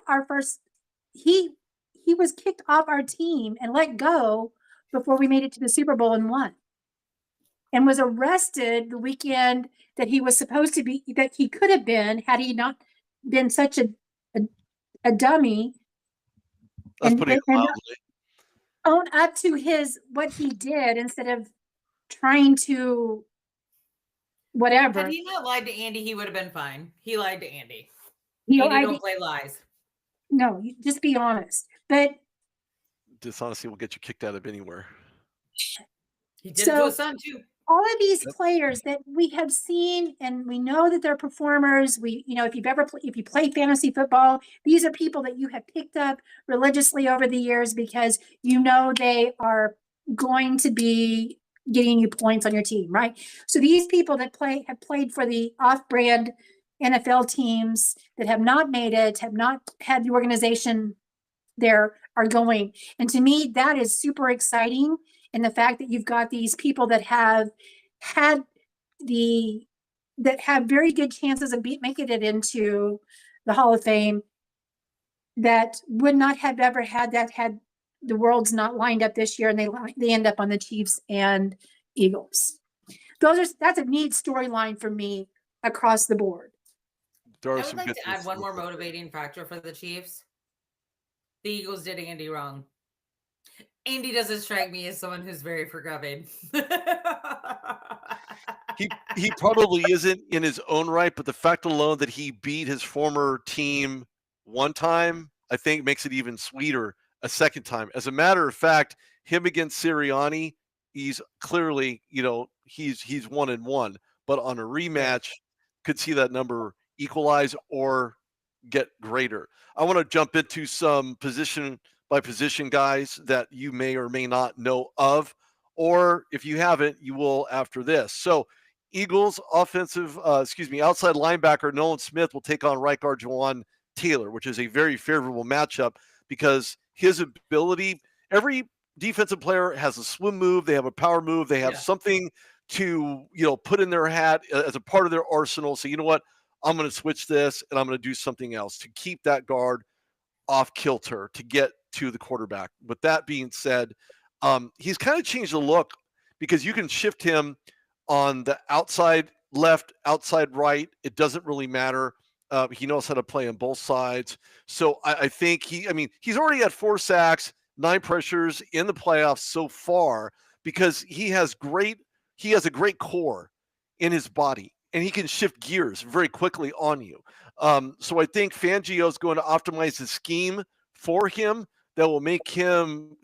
he was kicked off our team and let go before we made it to the Super Bowl and won. And was arrested the weekend that he was supposed to be, that he could have been, had he not been such a dummy. That's putting it mildly. Own up to what he did instead of trying to whatever. Had he not lied to Andy, he would have been fine. He lied to Andy. Andy don't play lies. No, just be honest. But dishonesty will get you kicked out of anywhere. He did it to his son too. All of these players that we have seen, and we know that they're performers. If you play fantasy football, these are people that you have picked up religiously over the years because you know they are going to be getting you points on your team, right? So these people that have played for the off-brand NFL teams that have not made it, have not had the organization there, are going. And to me, that is super exciting. And the fact that you've got these people that have very good chances of making it into the Hall of Fame, that would not have ever had that had the world's not lined up this year, and they end up on the Chiefs and Eagles. That's a neat storyline for me across the board. I would like to add one more motivating factor for the Chiefs. The Eagles did Andy wrong. Andy doesn't strike me as someone who's very forgiving. He probably isn't in his own right, but the fact alone that he beat his former team one time, I think makes it even sweeter a second time. As a matter of fact, him against Sirianni, he's clearly, he's 1-1, but on a rematch, could see that number equalize or get greater. I want to jump into some position by position guys that you may or may not know of, or if you haven't, you will after this. So Eagles outside linebacker Nolan Smith will take on right guard Jawan Taylor, which is a very favorable matchup because his ability, every defensive player has a swim move, they have a power move, they have something to, put in their hat as a part of their arsenal. So you know what? I'm going to switch this and I'm going to do something else to keep that guard off kilter to get to the quarterback. With that being said, he's kind of changed the look because you can shift him on the outside left, outside right. It doesn't really matter. He knows how to play on both sides. So I think he's already had 4 sacks, 9 pressures in the playoffs so far because he has a great core in his body and he can shift gears very quickly on you. So I think Fangio is going to optimize the scheme for him that will make him,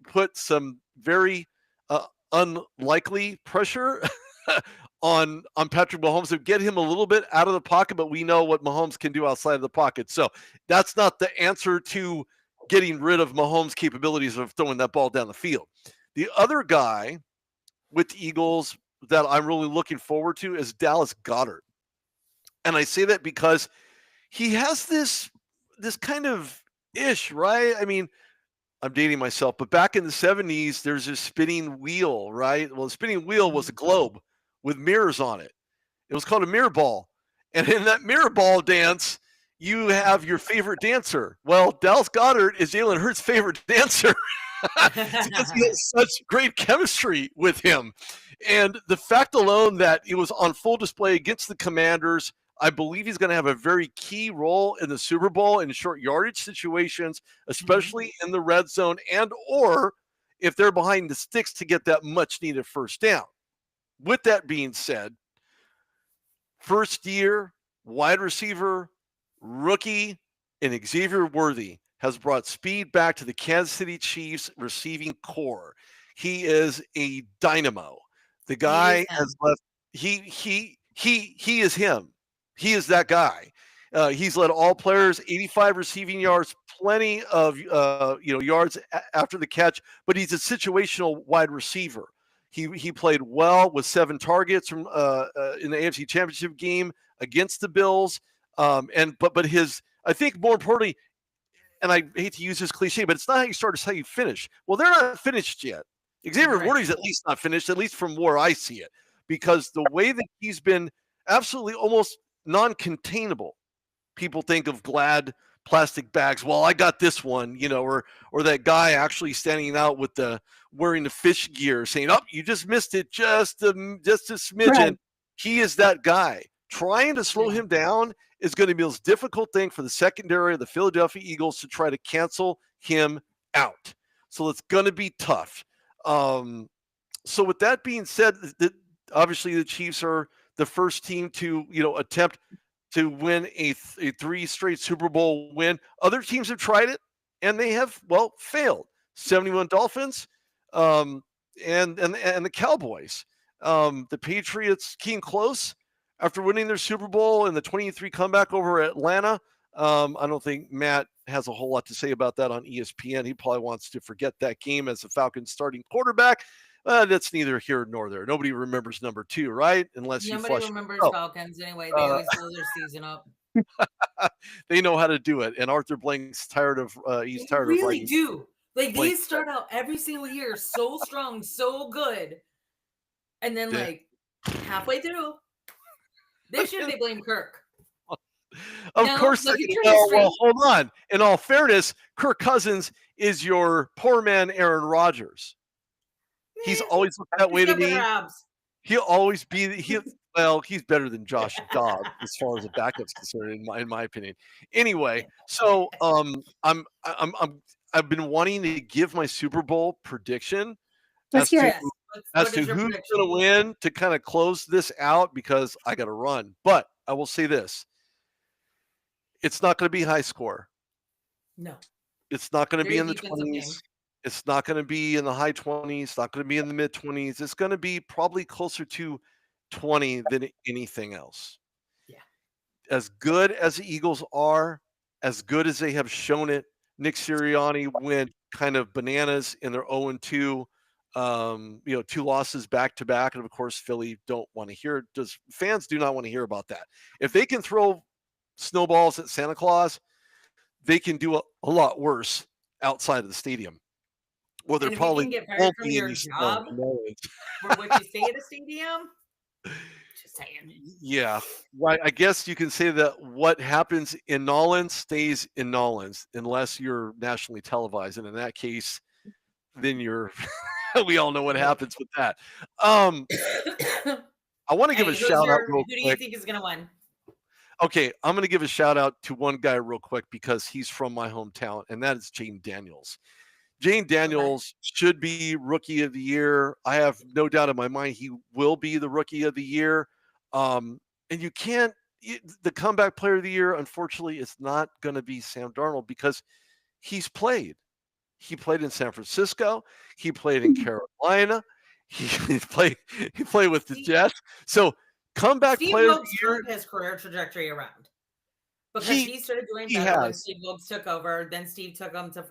put some very unlikely pressure on Patrick Mahomes to get him a little bit out of the pocket, but we know what Mahomes can do outside of the pocket. So that's not the answer to getting rid of Mahomes' capabilities of throwing that ball down the field. The other guy with the Eagles that I'm really looking forward to is Dallas Goedert. And I say that because he has this kind of ish, right? I mean, I'm dating myself, but back in the 70s, there's this spinning wheel, right? Well, the spinning wheel was a globe with mirrors on it. It was called a mirror ball. And in that mirror ball dance, you have your favorite dancer. Well, Dallas Goedert is Jalen Hurts' favorite dancer because he has such great chemistry with him. And the fact alone that it was on full display against the Commanders, I believe he's going to have a very key role in the Super Bowl in short yardage situations, especially in the red zone or if they're behind the sticks to get that much needed first down. With that being said, first year wide receiver, rookie, and Xavier Worthy has brought speed back to the Kansas City Chiefs receiving core. He is a dynamo. The He guy is has him. left. He is him. He is that guy. He's led all players, 85 receiving yards, plenty of yards after the catch. But he's a situational wide receiver. He played well with 7 targets from in the AFC Championship game against the Bills. But his, I think more importantly, and I hate to use this cliche, but it's not how you start, it's how you finish. Well, they're not finished yet. Xavier Right. Worthy's at least not finished, at least from where I see it, because the way that he's been absolutely almost non-containable. People think of Glad plastic bags. Well, I got this one, or that guy actually standing out with the wearing the fish gear, saying, "Oh, you just missed it, just a smidgen." Right. He is that guy. Trying to slow him down is going to be the most difficult thing for the secondary of the Philadelphia Eagles to try to cancel him out. So it's going to be tough. So with that being said, obviously the Chiefs are the first team to attempt to win a 3 straight Super Bowl win. Other teams have tried it and they have failed. 71 Dolphins, and the Cowboys. The Patriots came close after winning their Super Bowl and the 23 comeback over Atlanta. I don't think Matt has a whole lot to say about that on ESPN. He probably wants to forget that game as the Falcons starting quarterback. That's neither here nor there. Nobody remembers number 2, right? Unless Nobody you flush. remembers Falcons anyway. They always blow their season up. They know how to do it. And Arthur Blank's tired of. He's tired really of writing. Do. Like Blank. they start out every single year so strong, so good, and then like halfway through, this year they blame Kirk. Of course. Well, hold on. In all fairness, Kirk Cousins is your poor man Aaron Rodgers. He's always looked that way to me. He'll always be. He's better than Josh Dobbs as far as the backup's concerned, in my opinion. Anyway, so I've been wanting to give my Super Bowl prediction as to who's going to win to kind of close this out because I got to run. But I will say this: it's not going to be high score. No, it's not going to be in the 20s. It's not going to be in the high 20s. It's not going to be in the mid 20s. It's going to be probably closer to 20 than anything else. Yeah. As good as the Eagles are, as good as they have shown it, Nick Sirianni went kind of bananas in their 0-2, 2 losses back to back. And of course, Philly don't want to hear it. Fans do not want to hear about that. If they can throw snowballs at Santa Claus, they can do a lot worse outside of the stadium. Well, they're probably get fired from your job for what you say at a stadium. Just saying. Yeah, right. I guess you can say that what happens in Nolans stays in Nolans, unless you're nationally televised, and in that case, then you're. We all know what happens with that. I want to give a shout out. Who do you think is going to win? Okay, I'm going to give a shout out to one guy real quick because he's from my hometown, and that is Jane Daniels. Jane Daniels should be Rookie of the Year. I have no doubt in my mind he will be the Rookie of the Year. And you can't – the Comeback Player of the Year, unfortunately, it's not going to be Sam Darnold because he's played. He played in San Francisco. He played in Carolina. He played with the Jets. So Comeback Player of the Year – his career trajectory around. Because he started doing better when Steve Wilkes took over. Then Steve took him to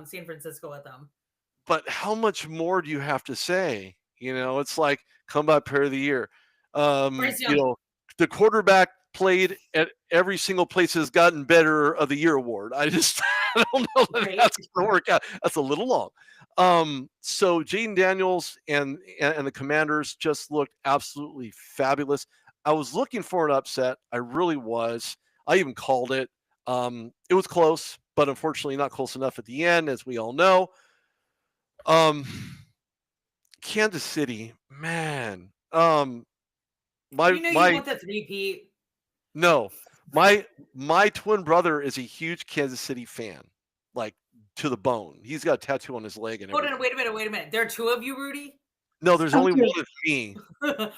San Francisco with him. But how much more do you have to say? It's like Comeback Player of the Year. The quarterback played at every single place has gotten Better of the Year award. I don't know that that's going to work out. That's a little long. So Jane Daniels and the Commanders just looked absolutely fabulous. I was looking for an upset. I really was. I even called it. It was close, but unfortunately not close enough at the end, as we all know. Kansas City, man. You want that repeat? No, my twin brother is a huge Kansas City fan, like to the bone. He's got a tattoo on his leg and everything. Hold on, wait a minute. There are 2 of you, Rudy? No, there's only one of me. But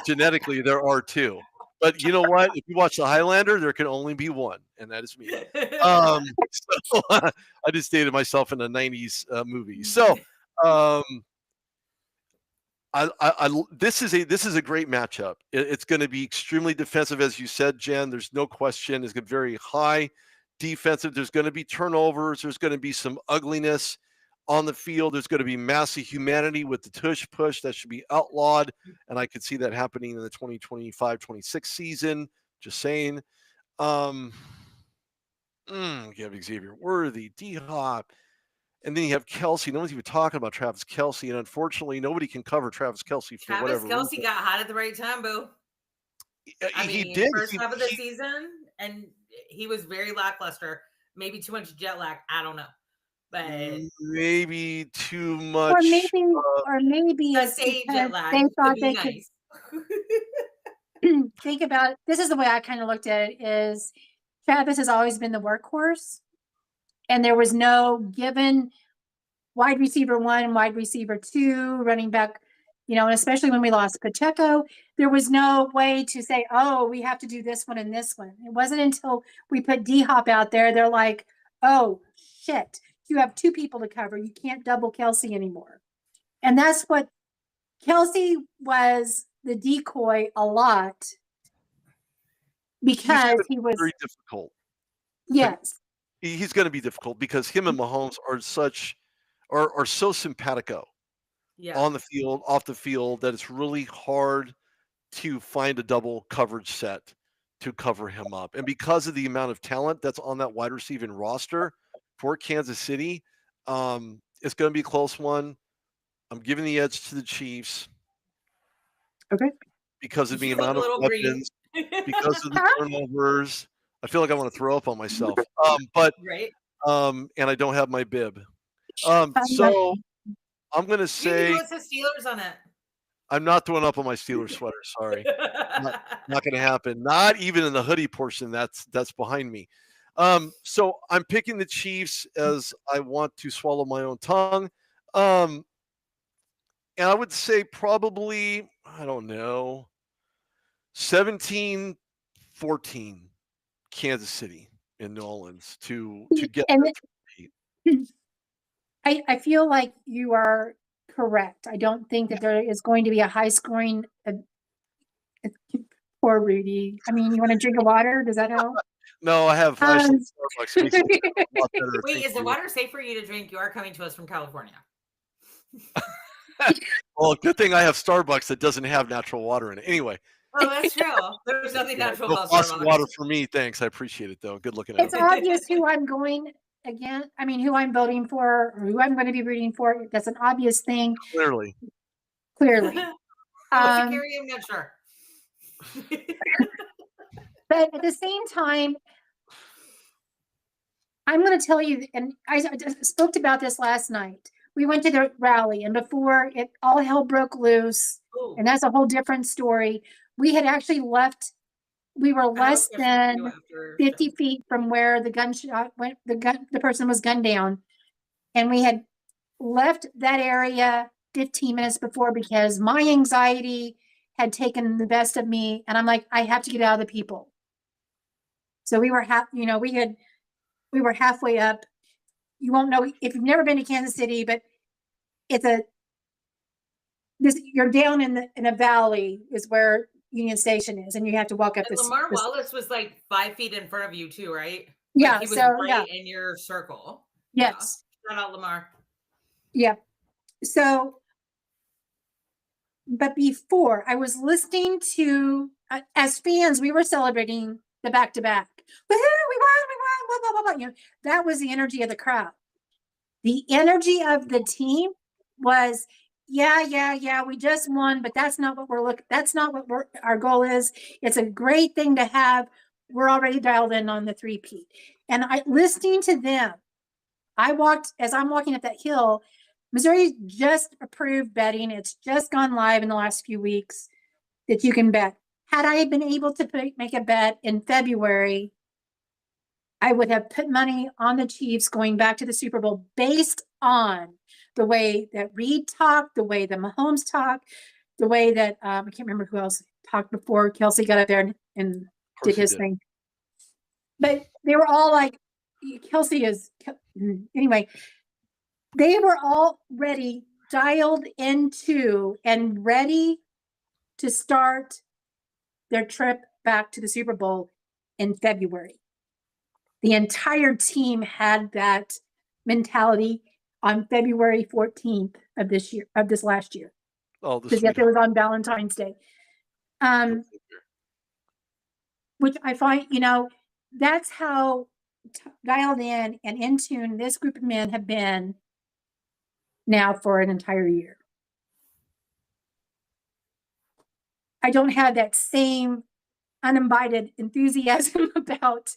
genetically, there are 2. But you know what? If you watch The Highlander, there can only be one, and that is me. So I just dated myself in a '90s movie. So this is a great matchup. It's going to be extremely defensive, as you said, Jen. There's no question. It's going to be very high defensive. There's going to be turnovers. There's going to be some ugliness on the field. There's going to be massive humanity with the tush push that should be outlawed, and I could see that happening in the 2025-26 season. Just saying. You have Xavier Worthy, D-Hop. And then you have Kelsey. No one's even talking about Travis Kelsey. And unfortunately, nobody can cover Travis Kelsey for whatever reason. Travis Kelsey got hot at the right time, boo. I mean, he did. First half of the season, and he was very lackluster. Maybe too much jet lag. I don't know. But maybe too much. Or maybe the stage jet lag. They thought they nice. could think about it. This is the way I kind of looked at it is Travis has always been the workhorse. And there was no given wide receiver 1, wide receiver 2, running back, and especially when we lost Pacheco, there was no way to say, oh, we have to do this one and this one. It wasn't until we put D-Hop out there, they're like, oh, shit, you have 2 people to cover. You can't double Kelsey anymore. And that's what Kelsey was the decoy a lot because he was very difficult. Yes. He's going to be difficult because him and Mahomes are so simpatico on the field, off the field, that it's really hard to find a double coverage set to cover him up. And because of the amount of talent that's on that wide receiving roster for Kansas City, it's going to be a close one. I'm giving the edge to the Chiefs. Okay. Because of the amount of weapons, because of the turnovers. I feel like I want to throw up on myself. But right. And I don't have my bib. So I'm going to say you can do Steelers on it. I'm not throwing up on my Steelers sweater. Sorry. not going to happen. Not even in the hoodie portion that's behind me. So I'm picking the Chiefs as I want to swallow my own tongue. And I would say probably, I don't know, 17-14 Kansas City in New Orleans to get that 3. I feel like you are correct. I don't think that there is going to be a high scoring. Poor Rudy. I mean, you want to drink a water? Does that help? No, I have Starbucks. Wait, is the water safe for you to drink? You are coming to us from California. Well, good thing I have Starbucks that doesn't have natural water in it. Anyway. Oh, that's true. There's nothing natural about Starbucks. Water for me. Thanks. I appreciate it, though. Good looking at it. It's obvious who I'm going again. I mean, who I'm voting for, or who I'm going to be rooting for. That's an obvious thing. Clearly. Carrie, I'm not sure. But at the same time, I'm going to tell you, and I spoke about this last night. We went to the rally, and before it all hell broke loose, and that's a whole different story. We had actually left. We were less than 50 feet from where the gunshot went. The person was gunned down, and we had left that area 15 minutes before because my anxiety had taken the best of me, and I'm like, I have to get out of the people. So we were we were halfway up. You won't know if you've never been to Kansas City, but you're down in a valley is where Union Station is, and you have to walk up this. Lamar Wallace was like 5 feet in front of you too, right? Yeah, like he was in your circle. Yes. Yeah. Shout out Lamar. Yeah. So, but before I was listening to, as fans, we were celebrating the back-to-back. We won, blah, blah, blah. That was the energy of the crowd. The energy of the team was, yeah, we just won, but that's not what that's not what our goal is. It's a great thing to have. We're already dialed in on the 3-peat. And listening to them, as I'm walking up that hill, Missouri just approved betting. It's just gone live in the last few weeks that you can bet. Had I been able to make a bet in February, I would have put money on the Chiefs going back to the Super Bowl based on the way that Reed talked, the way that Mahomes talked, the way that I can't remember who else talked before Kelsey got up there and Of did course he his did. thing. But they were all like, Kelsey is, anyway, they were all ready, dialed into and ready to start their trip back to the Super Bowl in February. The entire team had that mentality on February 14th of this last year. Oh, the Because yes, it sweetheart. was on Valentine's Day. Which I find, that's how dialed in and in tune this group of men have been now for an entire year. I don't have that same uninvited enthusiasm about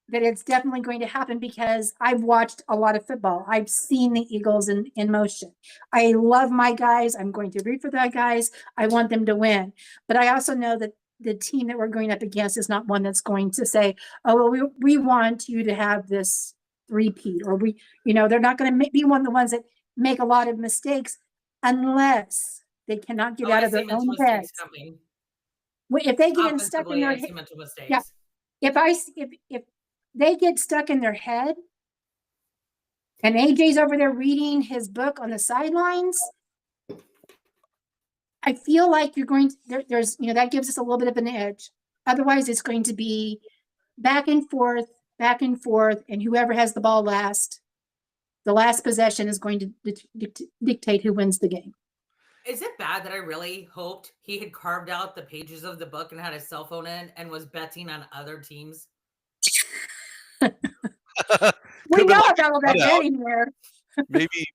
that it's definitely going to happen because I've watched a lot of football. I've seen the Eagles in motion. I love my guys. I'm going to root for the guys. I want them to win. But I also know that the team that we're going up against is not one that's going to say, oh, well, we want you to have this repeat, or they're not going to be one of the ones that make a lot of mistakes unless they cannot get out of their own heads. If they get stuck in their head, yeah. If they get stuck in their head, and AJ's over there reading his book on the sidelines, I feel like you're going to, there's, that gives us a little bit of an edge. Otherwise, it's going to be back and forth, and whoever has the ball last, the last possession is going to dictate who wins the game. Is it bad that I really hoped he had carved out the pages of the book and had his cell phone in and was betting on other teams? We know about all that betting there.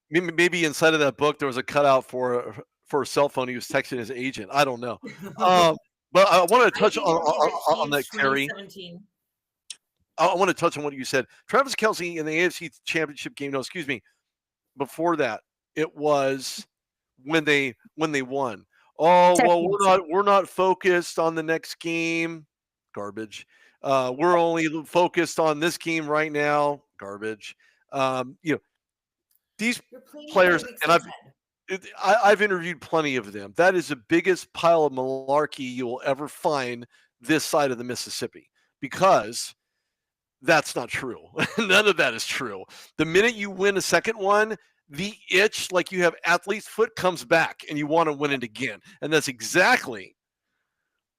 maybe inside of that book there was a cutout for a cell phone. He was texting his agent. I don't know. But I want to touch on that, Kari. I want to touch on what you said. Travis Kelce in the AFC Championship game. No, excuse me. Before that, it was when they won. Oh, well, we're not focused on the next game. Garbage. We're only focused on this game right now. Garbage. These players, and I've interviewed plenty of them. That is the biggest pile of malarkey you will ever find this side of the Mississippi, because that's not true. None of that is true. The minute you win a second one, the itch, like you have athlete's foot, comes back and you want to win it again. And that's exactly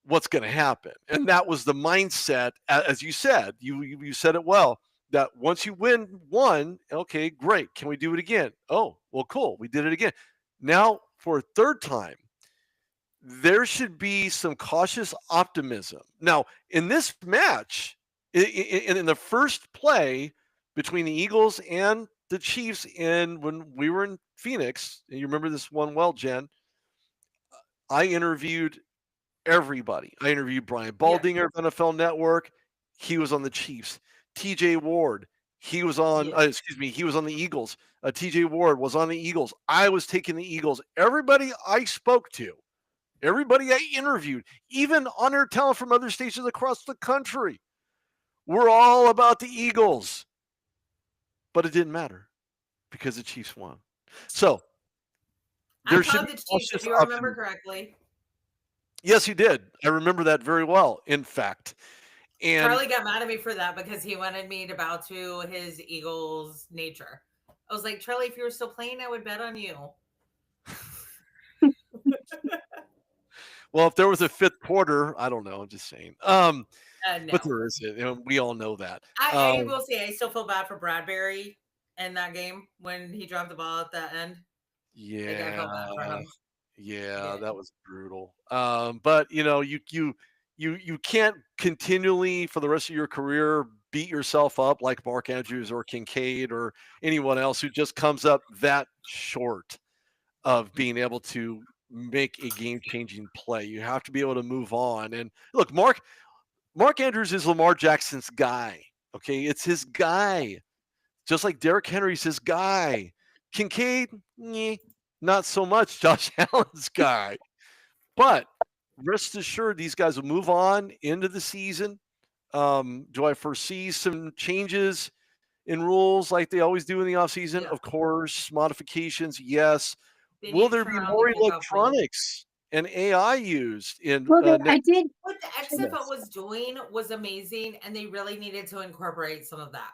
what's going to happen. And that was the mindset, as you said. You said it well, that once you win one, okay, great. Can we do it again? Oh, well, cool. We did it again. Now, for a third time, there should be some cautious optimism. Now, in this match, in the first play between the Eagles and the Chiefs, when we were in Phoenix, and you remember this one well, Jen, I interviewed everybody. I interviewed Brian Baldinger of NFL Network. He was on the Chiefs. TJ Ward, he was on, he was on the Eagles. TJ Ward was on the Eagles. I was taking the Eagles. Everybody I spoke to, everybody I interviewed, even on-air talent from other stations across the country, we're all about the Eagles. But it didn't matter because the Chiefs won. So there should be the Chiefs, if you remember correctly. Yes, you did. I remember that very well, in fact. And Charlie got mad at me for that because he wanted me to bow to his Eagles nature. I was like, Charlie, if you were still playing, I would bet on you. Well, if there was a fifth quarter, I don't know. I'm just saying. No. But there is it. We all know that. I will say I still feel bad for Bradbury in that game when he dropped the ball at the end. Yeah. I felt bad for him. Yeah, that was brutal. But you can't continually for the rest of your career beat yourself up like Mark Andrews or Kincaid or anyone else who just comes up that short of being able to make a game-changing play. You have to be able to move on. And look, Mark Andrews is Lamar Jackson's guy. Okay, it's his guy. Just like Derrick Henry's his guy. Kincaid, not so much. Josh Allen's guy. But rest assured, these guys will move on into the season. Do I foresee some changes in rules like they always do in the offseason? Yeah. Of course. Modifications, yes. Will there be more electronics and AI used in Well, I did. What the Yes. XFL was doing was amazing, and they really needed to incorporate some of that.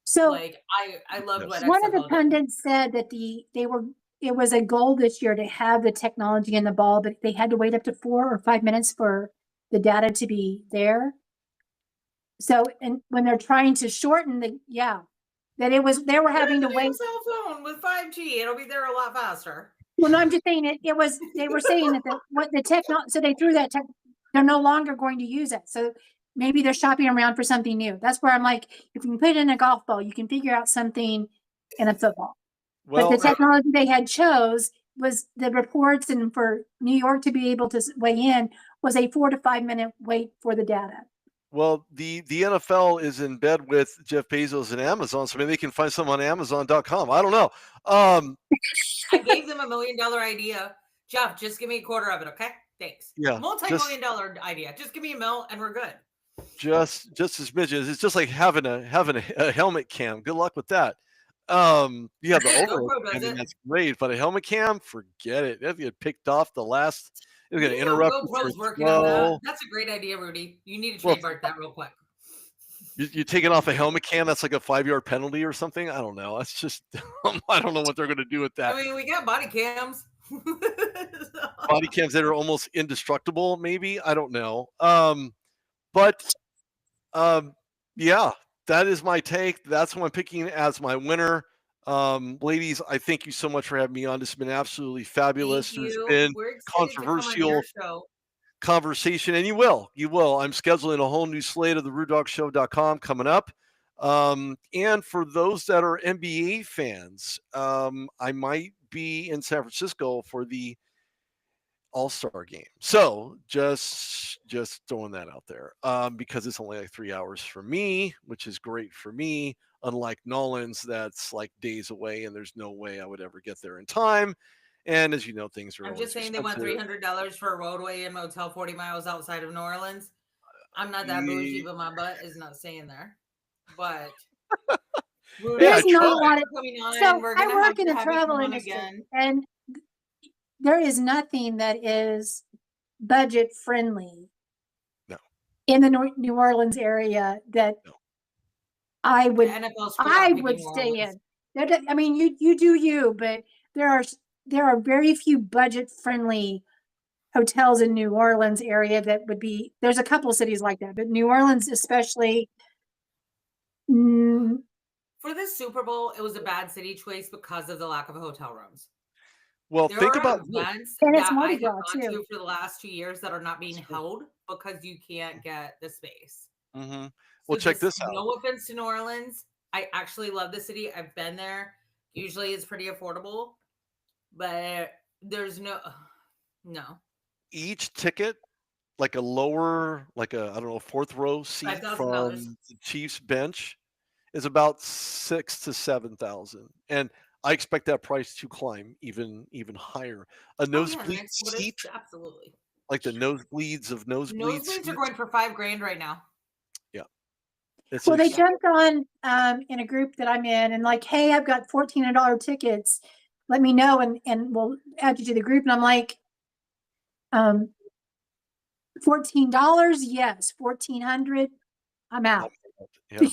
So Like I loved what one of the XFL did. pundits said that it was a goal this year to have the technology in the ball, but they had to wait up to 4 or 5 minutes for the data to be there. So, and when they're trying to shorten that they were having to wait. Cell phone with 5G, it'll be there a lot faster. Well, no, I'm just saying they were saying that so they threw that they're no longer going to use it. So maybe they're shopping around for something new. That's where I'm like, if you can put it in a golf ball, you can figure out something in a football. But the technology they had chose was the reports, and for New York to be able to weigh in was a 4 to 5 minute wait for the data. Well, the NFL is in bed with Jeff Bezos and Amazon, so maybe they can find some on Amazon.com. I don't know. I gave them $1 million idea. Jeff, just give me a quarter of it, okay? Thanks. Yeah, multi-million-dollar idea. Just give me $1 million and we're good. Just as midgets. It's just like having a helmet cam. Good luck with that. You have the overall cam, that's great, but a helmet cam, forget it. If you get picked off the last, it's going to interrupt. GoPro's working on that. That's a great idea, Rudy. You need to trademark that real quick. You're taking off a helmet cam. That's like a 5-yard penalty or something. I don't know. That's just I don't know what they're going to do with that. I mean, we got body cams. Body cams that are almost indestructible. Maybe, I don't know. But yeah, that is my take. That's what I'm picking as my winner. Ladies, I thank you so much for having me on. This has been absolutely fabulous. There's been controversial conversation, and you will. I'm scheduling a whole new slate of the RudeDawgShow.com coming up. And for those that are NBA fans, I might be in San Francisco for the All-Star game. So just throwing that out there, because it's only like 3 hours for me, which is great for me. Unlike Nolans, that's like days away, and there's no way I would ever get there in time. And as you know, things are. I'm just saying expensive. They want $300 for a roadway and motel 40 miles outside of New Orleans. I'm not that bougie, but my butt is not staying there. But there's not a lot of so I work in the travel industry, and there is nothing that is budget friendly. No. In the New Orleans area that I would stay in. I mean, you do you, but there are very few budget friendly hotels in New Orleans area that would be. There's a couple of cities like that, but New Orleans especially. For this Super Bowl, it was a bad city choice because of the lack of hotel rooms. Well, think about events that I have gone to for the last 2 years that are not being held because you can't get the space. Mm-hmm. Well, check this out. No offense to New Orleans. I actually love the city. I've been there. Usually it's pretty affordable, but there's no. Each ticket, like a lower, like a, I don't know, fourth row seat from the Chiefs bench, is about $6,000 to $7,000, and I expect that price to climb even higher. A nosebleed seat, absolutely. Like the nosebleeds of nosebleeds. Nosebleeds are going for $5,000 right now. Yeah. Well, they jumped on in a group that I'm in, and like, hey, I've got $1,400 tickets. Let me know, and we'll add you to the group. And I'm like, $14, yes, $1,400. I'm out. Yeah.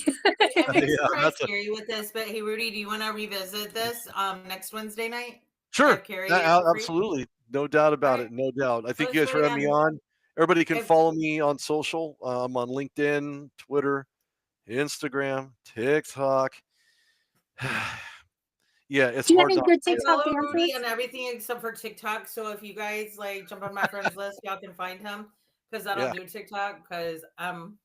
I'm scary with this, but hey, Rudy, do you want to revisit this next Wednesday night? Sure, absolutely, no doubt about it, no doubt. I think you guys for having me on. Everybody can follow me on social. I'm on LinkedIn, Twitter, Instagram, TikTok. Yeah, it's hard. Good TikTok Rudy and everything except for TikTok. So if you guys like jump on my friends list, y'all can find him because I don't do TikTok because I'm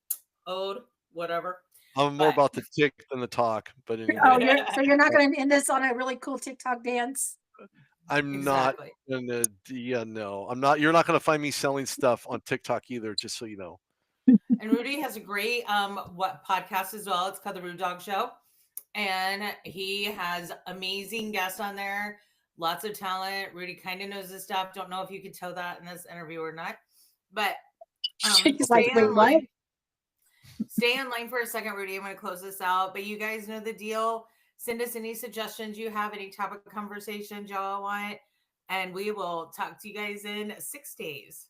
old, whatever. I'm more about the tick than the talk, but anyway. Oh, you're not going to end this on a really cool TikTok dance? I'm not gonna. Yeah, no, I'm not. You're not gonna find me selling stuff on TikTok either. Just so you know. And Rudy has a great podcast as well. It's called the RudeDawg Show, and he has amazing guests on there. Lots of talent. Rudy kind of knows his stuff. Don't know if you could tell that in this interview or not, but stay in line for a second, Rudy. I'm going to close this out, but you guys know the deal. Send us any suggestions you have, any topic of conversations y'all want, And we will talk to you guys in 6 days.